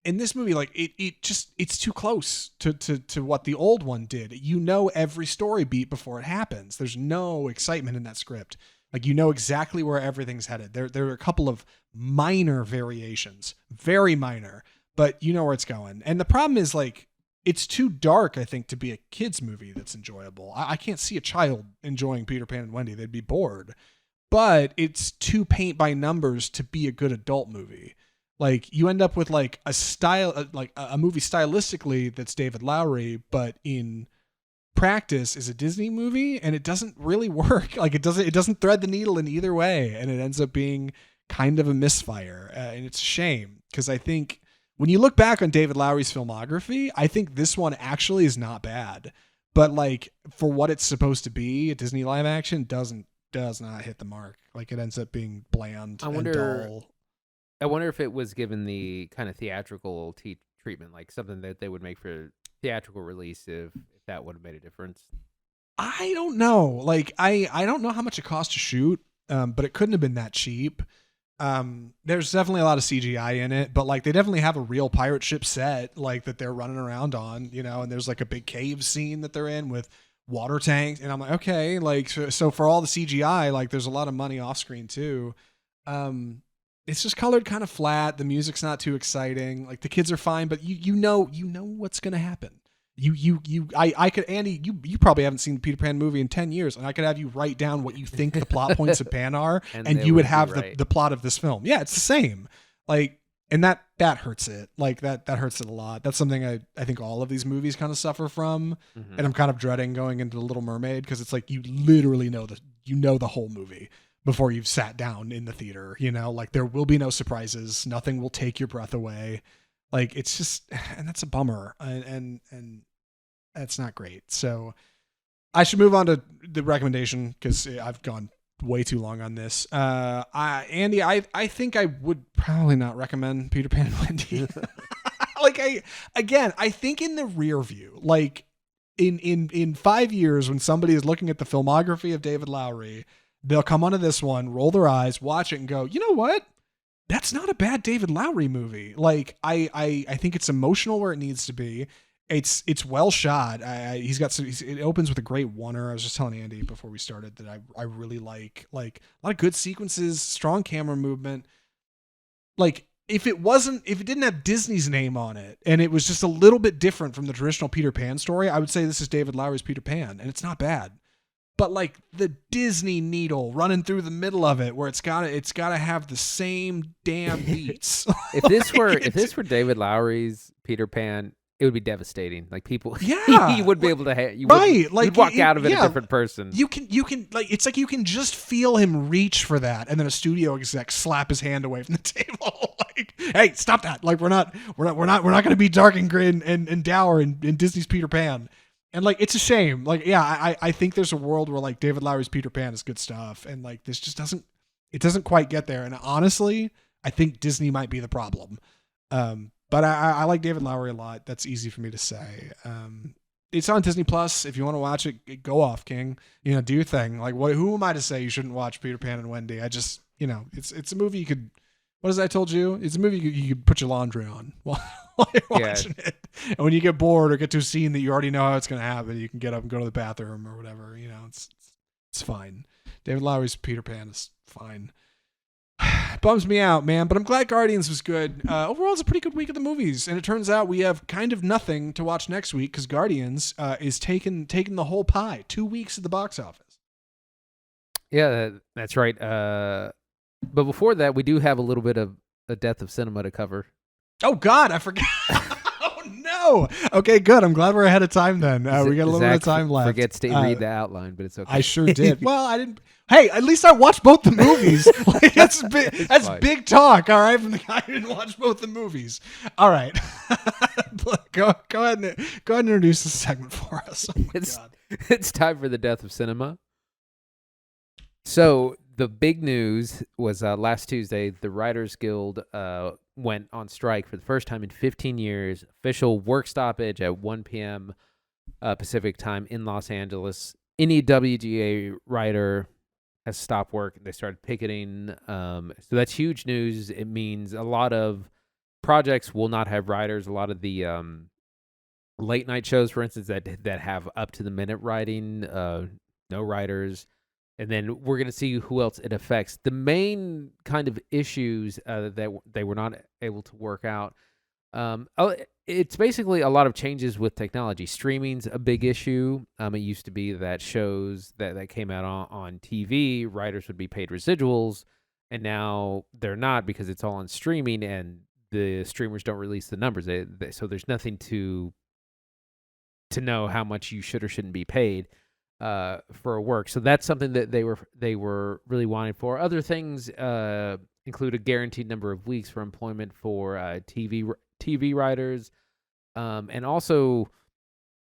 In this movie, like it's too close to what the old one did. You know every story beat before it happens. There's no excitement in that script. Like, you know exactly where everything's headed. There are a couple of minor variations, very minor, but you know where it's going. And the problem is, like, it's too dark, I think, to be a kid's movie that's enjoyable. I can't see a child enjoying Peter Pan and Wendy. They'd be bored. But it's too paint by numbers to be a good adult movie. Like, you end up with like a style, like a movie stylistically that's David Lowery, but in practice is a Disney movie, and it doesn't really work. Like, it doesn't thread the needle in either way, and it ends up being kind of a misfire, and it's a shame, because I think when you look back on David Lowery's filmography, I think this one actually is not bad, but like for what it's supposed to be, a Disney live action does not hit the mark. Like, it ends up being bland and dull. I wonder if it was given the kind of theatrical treatment, like something that they would make for theatrical release, if that would have made a difference. I don't know. Like, I don't know how much it cost to shoot, but it couldn't have been that cheap. There's definitely a lot of CGI in it, but like, they definitely have a real pirate ship set, like, that they're running around on, you know, and there's like a big cave scene that they're in with water tanks, and I'm like, okay, like, so for all the CGI, like, there's a lot of money off screen too. It's just colored kind of flat. The music's not too exciting. Like, the kids are fine, but you know what's gonna happen. I could, Andy, you probably haven't seen the Peter Pan movie in 10 years, and I could have you write down what you think the plot points of Pan are, and you would have the plot of this film. Yeah, it's the same. Like, and that hurts it. Like, that hurts it a lot. That's something I think all of these movies kind of suffer from, and I'm kind of dreading going into The Little Mermaid, because it's like, you literally know the whole movie before you've sat down in the theater, you know, like, there will be no surprises. Nothing will take your breath away. Like, it's just, and that's a bummer, and that's not great. So I should move on to the recommendation, because I've gone way too long on this. Andy, I think I would probably not recommend Peter Pan and Wendy. Like, I think in the rear view, like, in 5 years, when somebody is looking at the filmography of David Lowery, they'll come onto this one, roll their eyes, watch it, and go, you know what? That's not a bad David Lowery movie. Like, I think it's emotional where it needs to be. It's well shot. It opens with a great oneer. I was just telling Andy before we started that I really like a lot of good sequences, strong camera movement. Like, if it didn't have Disney's name on it, and it was just a little bit different from the traditional Peter Pan story, I would say this is David Lowery's Peter Pan, and it's not bad. But like, the Disney needle running through the middle of it, where it's gotta have the same damn beats. If this were David Lowery's Peter Pan, it would be devastating. Like, people, yeah, you would be able to, you'd walk out of it a different person. You can like, it's like you can just feel him reach for that, and then a studio exec slap his hand away from the table. Like, hey, stop that! Like, we're not going to be dark and grim and dour in Disney's Peter Pan. And like, it's a shame. Like, yeah, I think there's a world where like David Lowery's Peter Pan is good stuff, and like, this just doesn't quite get there. And honestly, I think Disney might be the problem. But I like David Lowery a lot. That's easy for me to say. It's on Disney Plus. If you want to watch it, go off, King. You know, do your thing. Like, who am I to say you shouldn't watch Peter Pan and Wendy? I just, you know, it's a movie you could. What as I told you? It's a movie you could put your laundry on while you're watching it. And when you get bored or get to a scene that you already know how it's going to happen, you can get up and go to the bathroom or whatever. You know, it's fine. David Lowery's Peter Pan is fine. Bums me out, man, but I'm glad Guardians was good. Overall, it's a pretty good week of the movies, and it turns out we have kind of nothing to watch next week, because Guardians is taking the whole pie. 2 weeks at the box office. Yeah, that's right. But before that, we do have a little bit of a death of cinema to cover. Oh, God, I forgot. Oh, no. Okay, good. I'm glad we're ahead of time then. We got a little bit of time left. Forgets to read the outline, but it's okay. I sure did. Well, I didn't. Hey, at least I watched both the movies. Like, that's big talk, all right, from the guy who didn't watch both the movies. All right. Go ahead and introduce the segment for us. Oh, my God. It's time for the death of cinema. So the big news was last Tuesday, the Writers Guild went on strike for the first time in 15 years. Official work stoppage at 1 p.m. Pacific time in Los Angeles. Any WGA writer has stopped work. They started picketing. So that's huge news. It means a lot of projects will not have writers. A lot of the late night shows, for instance, that have up to the minute writing, no writers. and then we're going to see who else it affects. The main kind of issues that they were not able to work out. It's basically a lot of changes with technology. Streaming's a big issue. It used to be that shows that came out on TV, writers would be paid residuals, and now they're not because it's all on streaming, and the streamers don't release the numbers. So there's nothing to know how much you should or shouldn't be paid for a work. So that's something that they were really wanting for. Other things include a guaranteed number of weeks for employment for TV writers, and also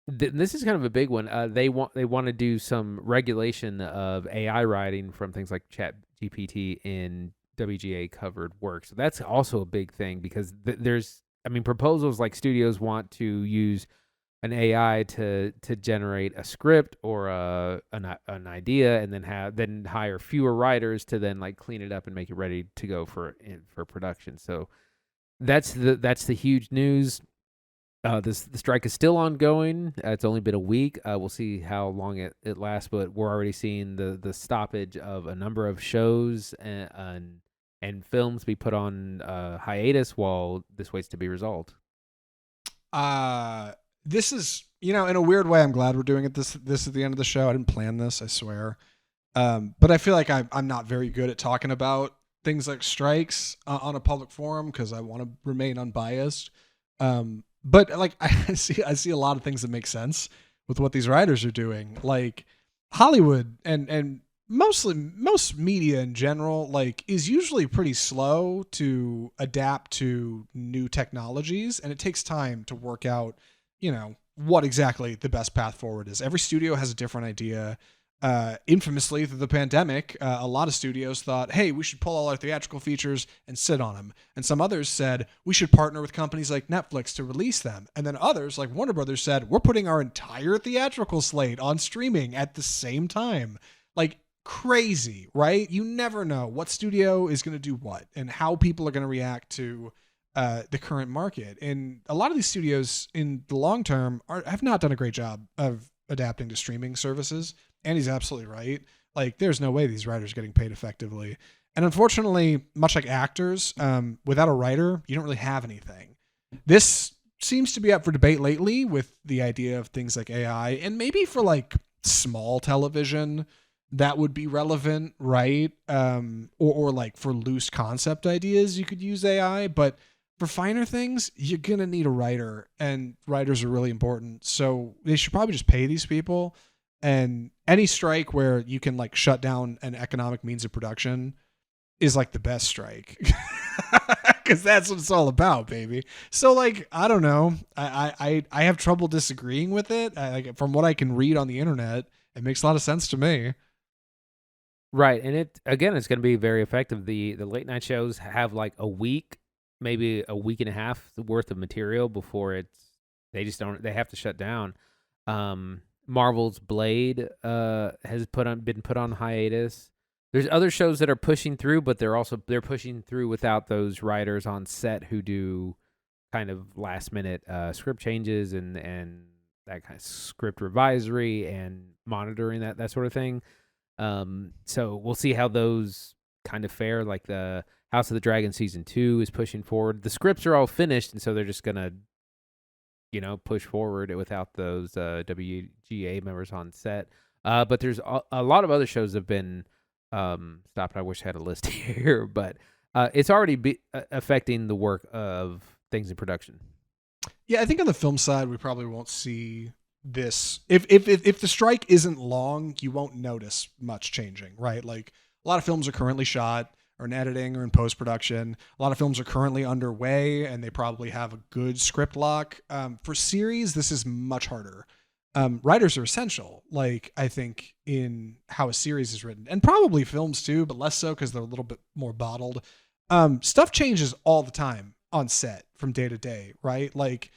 this is kind of a big one. They want to do some regulation of AI writing from things like ChatGPT in WGA covered work. So that's also a big thing because there's proposals like studios want to use an AI to generate a script or an idea, and then hire fewer writers to then like clean it up and make it ready to go for production. So that's the huge news. The strike is still ongoing. It's only been a week. We'll see how long it lasts, but we're already seeing the stoppage of a number of shows and films be put on hiatus while this waits to be resolved. This is, in a weird way, I'm glad we're doing it this at the end of the show. I didn't plan this, I swear. But I feel like I'm not very good at talking about things like strikes on a public forum because I want to remain unbiased. But like I see a lot of things that make sense with what these writers are doing. Like Hollywood and most media in general, like, is usually pretty slow to adapt to new technologies, and it takes time to work out, what exactly the best path forward is. Every studio has a different idea. Infamously, through the pandemic, a lot of studios thought, hey, we should pull all our theatrical features and sit on them. And some others said, we should partner with companies like Netflix to release them. And then others, like Warner Brothers, said, we're putting our entire theatrical slate on streaming at the same time. Like, crazy, right? You never know what studio is going to do what and how people are going to react to the current market. And a lot of these studios in the long term have not done a great job of adapting to streaming services. And he's absolutely right. Like, there's no way these writers are getting paid effectively. And unfortunately, much like actors, without a writer, you don't really have anything. This seems to be up for debate lately with the idea of things like AI, and maybe for like small television that would be relevant, right? Or like for loose concept ideas, you could use AI, but for finer things, you're going to need a writer, and writers are really important. So they should probably just pay these people. And any strike where you can like shut down an economic means of production is like the best strike, because that's what it's all about, baby. So like, I don't know. I have trouble disagreeing with it. Like, from what I can read on the internet, it makes a lot of sense to me. Right. And it's going to be very effective. The late night shows have like a week, maybe a week and a half worth of material before they have to shut down. Marvel's Blade has been put on hiatus. There's other shows that are pushing through, but they're pushing through without those writers on set who do kind of last minute script changes and that kind of script revisory and monitoring that sort of thing. So we'll see how those kind of fare. Like the House of the Dragon season 2 is pushing forward. The scripts are all finished, and so they're just gonna push forward without those WGA members on set. But there's a lot of other shows that have been stopped. I wish I had a list here, but it's already affecting the work of things in production. Yeah, I think on the film side, we probably won't see this. If the strike isn't long, you won't notice much changing, right? Like, a lot of films are currently shot or in editing or in post-production. A lot of films are currently underway, and they probably have a good script lock. For series, this is much harder. Writers are essential, like, I think, in how a series is written, and probably films too, but less so because they're a little bit more bottled. Stuff changes all the time on set from day to day, right? Like,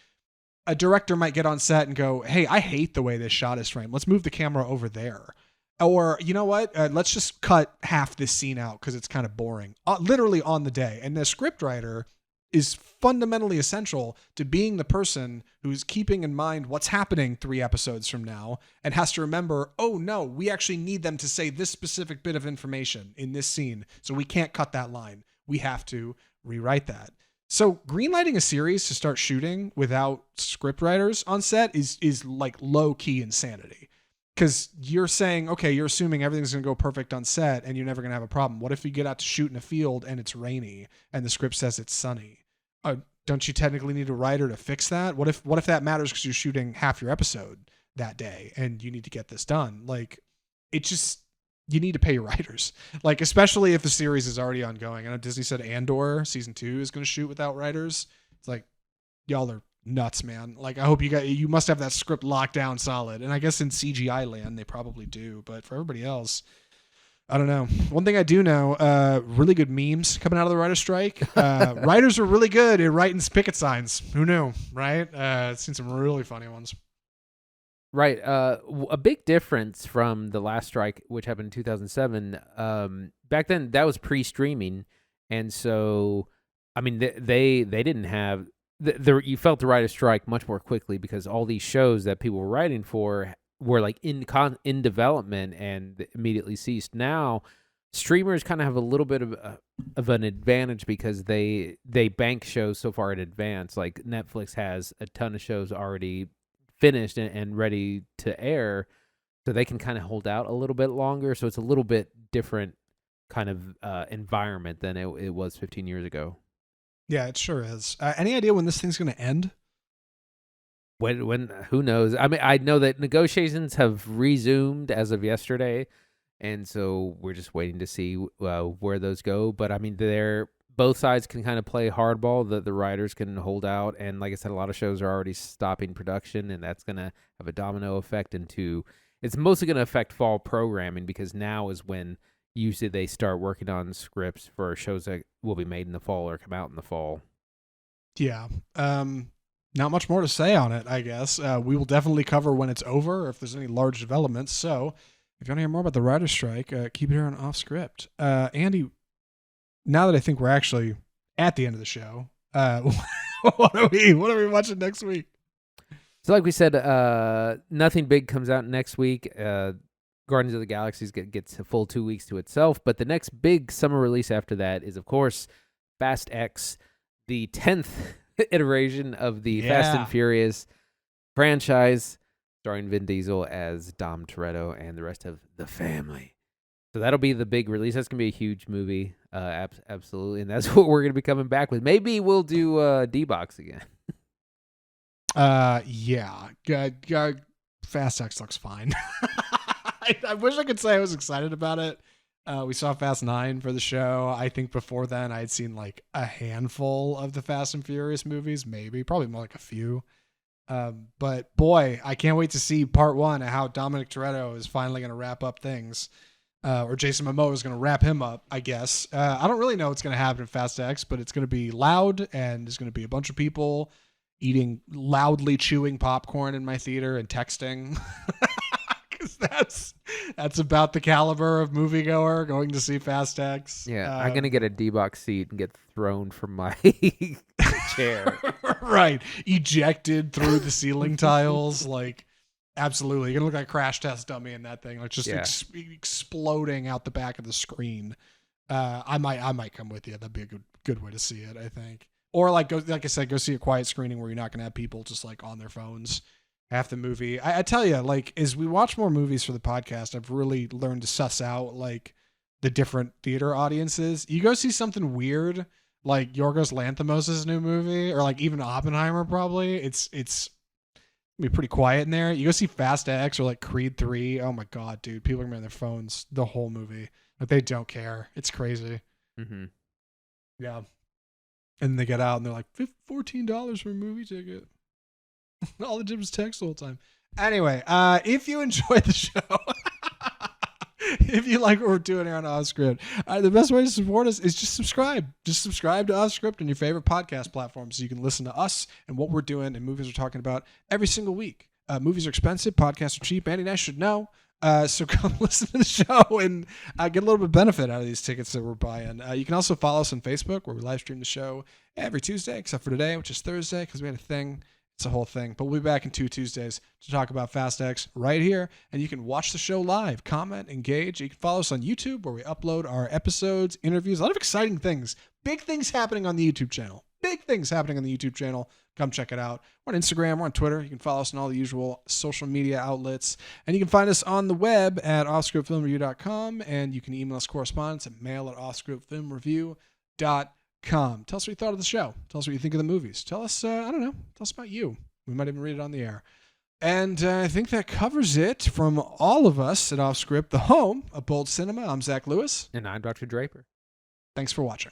a director might get on set and go, hey, I hate the way this shot is framed. Let's move the camera over there. Or, you know what? Let's just cut half this scene out because it's kind of boring. Literally on the day. And the scriptwriter is fundamentally essential to being the person who's keeping in mind what's happening 3 episodes from now and has to remember, oh no, we actually need them to say this specific bit of information in this scene. So we can't cut that line. We have to rewrite that. So greenlighting a series to start shooting without script writers on set is like low key insanity. Because you're saying, okay, you're assuming everything's going to go perfect on set and you're never going to have a problem. What if you get out to shoot in a field and it's rainy and the script says it's sunny? Don't you technically need a writer to fix that? What if that matters because you're shooting half your episode that day and you need to get this done? Like, you need to pay your writers. Like, especially if the series is already ongoing. I know Disney said Andor season 2 is going to shoot without writers. It's like, y'all are nuts, man. Like, I hope you must have that script locked down solid. And I guess in CGI land they probably do, but for everybody else, I don't know. One thing I do know, really good memes coming out of the writer's strike. Writers are really good at writing picket signs. Who knew, right? I've seen some really funny ones. Right. A big difference from the last strike, which happened in 2007. Back then, that was pre-streaming, and so I mean, they didn't have. You felt the writer's strike much more quickly because all these shows that people were writing for were like in development and immediately ceased. Now, streamers kind of have a little bit of an advantage because they bank shows so far in advance. Like Netflix has a ton of shows already finished and ready to air, so they can kind of hold out a little bit longer. So it's a little bit different kind of environment than it was 15 years ago. Yeah, it sure is. Any idea when this thing's going to end? When who knows? I mean, I know that negotiations have resumed as of yesterday, and so we're just waiting to see where those go. But I mean, both sides can kind of play hardball. The writers can hold out, and like I said, a lot of shows are already stopping production, and that's going to have a domino effect into. It's mostly going to affect fall programming because now is when usually they start working on scripts for shows that will be made in the fall or come out in the fall. Yeah. Not much more to say on it, I guess. We will definitely cover when it's over or if there's any large developments. So if you want to hear more about the writer's strike, keep it here on Off Script. Andy, now that I think we're actually at the end of the show, what are we watching next week? So like we said, nothing big comes out next week. Guardians of the Galaxies gets a full 2 weeks to itself. But the next big summer release after that is, of course, Fast X, the 10th iteration of the Fast and Furious franchise, starring Vin Diesel as Dom Toretto and the rest of the family. So that'll be the big release. That's going to be a huge movie. Absolutely. And that's what we're going to be coming back with. Maybe we'll do D-Box again. Yeah. Fast X looks fine. I wish I could say I was excited about it. We saw Fast 9 for the show. I think before then I had seen like a handful of the Fast and Furious movies, probably more like a few. But boy, I can't wait to see part 1 and how Dominic Toretto is finally going to wrap up things. Or Jason Momoa is going to wrap him up, I guess. I don't really know what's going to happen in Fast X, but it's going to be loud and there's going to be a bunch of people loudly chewing popcorn in my theater and texting. That's about the caliber of moviegoer going to see Fast X. Yeah, I'm gonna get a D-Box seat and get thrown from my chair. Right, ejected through the ceiling tiles. Like, absolutely, you're gonna look like a crash test dummy in that thing. Like just exploding out the back of the screen. I might come with you. That'd be a good way to see it, I think. Or like I said, go see a quiet screening where you're not gonna have people just like on their phones half the movie. I tell you, like, as we watch more movies for the podcast, I've really learned to suss out like the different theater audiences. You go see something weird like Yorgos Lanthimos' new movie, or like even Oppenheimer, probably it's gonna be pretty quiet in there. You go see Fast X or like Creed 3. Oh my god, dude, people are gonna be on their phones the whole movie. Like, they don't care. It's crazy. Mm-hmm. Yeah. And they get out and they're like, $14 for a movie ticket. All the gyms text the whole time. Anyway, if you enjoy the show, if you like what we're doing here on Off Script, the best way to support us is just subscribe. Just subscribe to Off Script on your favorite podcast platform so you can listen to us and what we're doing and movies we're talking about every single week. Movies are expensive. Podcasts are cheap. Andy and I should know. So come listen to the show and get a little bit of benefit out of these tickets that we're buying. You can also follow us on Facebook, where we live stream the show every Tuesday, except for today, which is Thursday, because we had a thing. It's a whole thing. But we'll be back in 2 Tuesdays to talk about Fast X right here. And you can watch the show live, comment, engage. You can follow us on YouTube, where we upload our episodes, interviews, a lot of exciting things. Big things happening on the YouTube channel. Big things happening on the YouTube channel. Come check it out. We're on Instagram. We're on Twitter. You can follow us on all the usual social media outlets. And you can find us on the web at offscriptfilmreview.com. And you can email us correspondence at mail@offscriptfilmreview.com. Tell us what you thought of the show. Tell us what you think of the movies. Tell us, I don't know, tell us about you. We might even read it on the air. And I think that covers it from all of us at Offscript, the home of Bold Cinema. I'm Zach Lewis. And I'm Dr. Draper. Thanks for watching.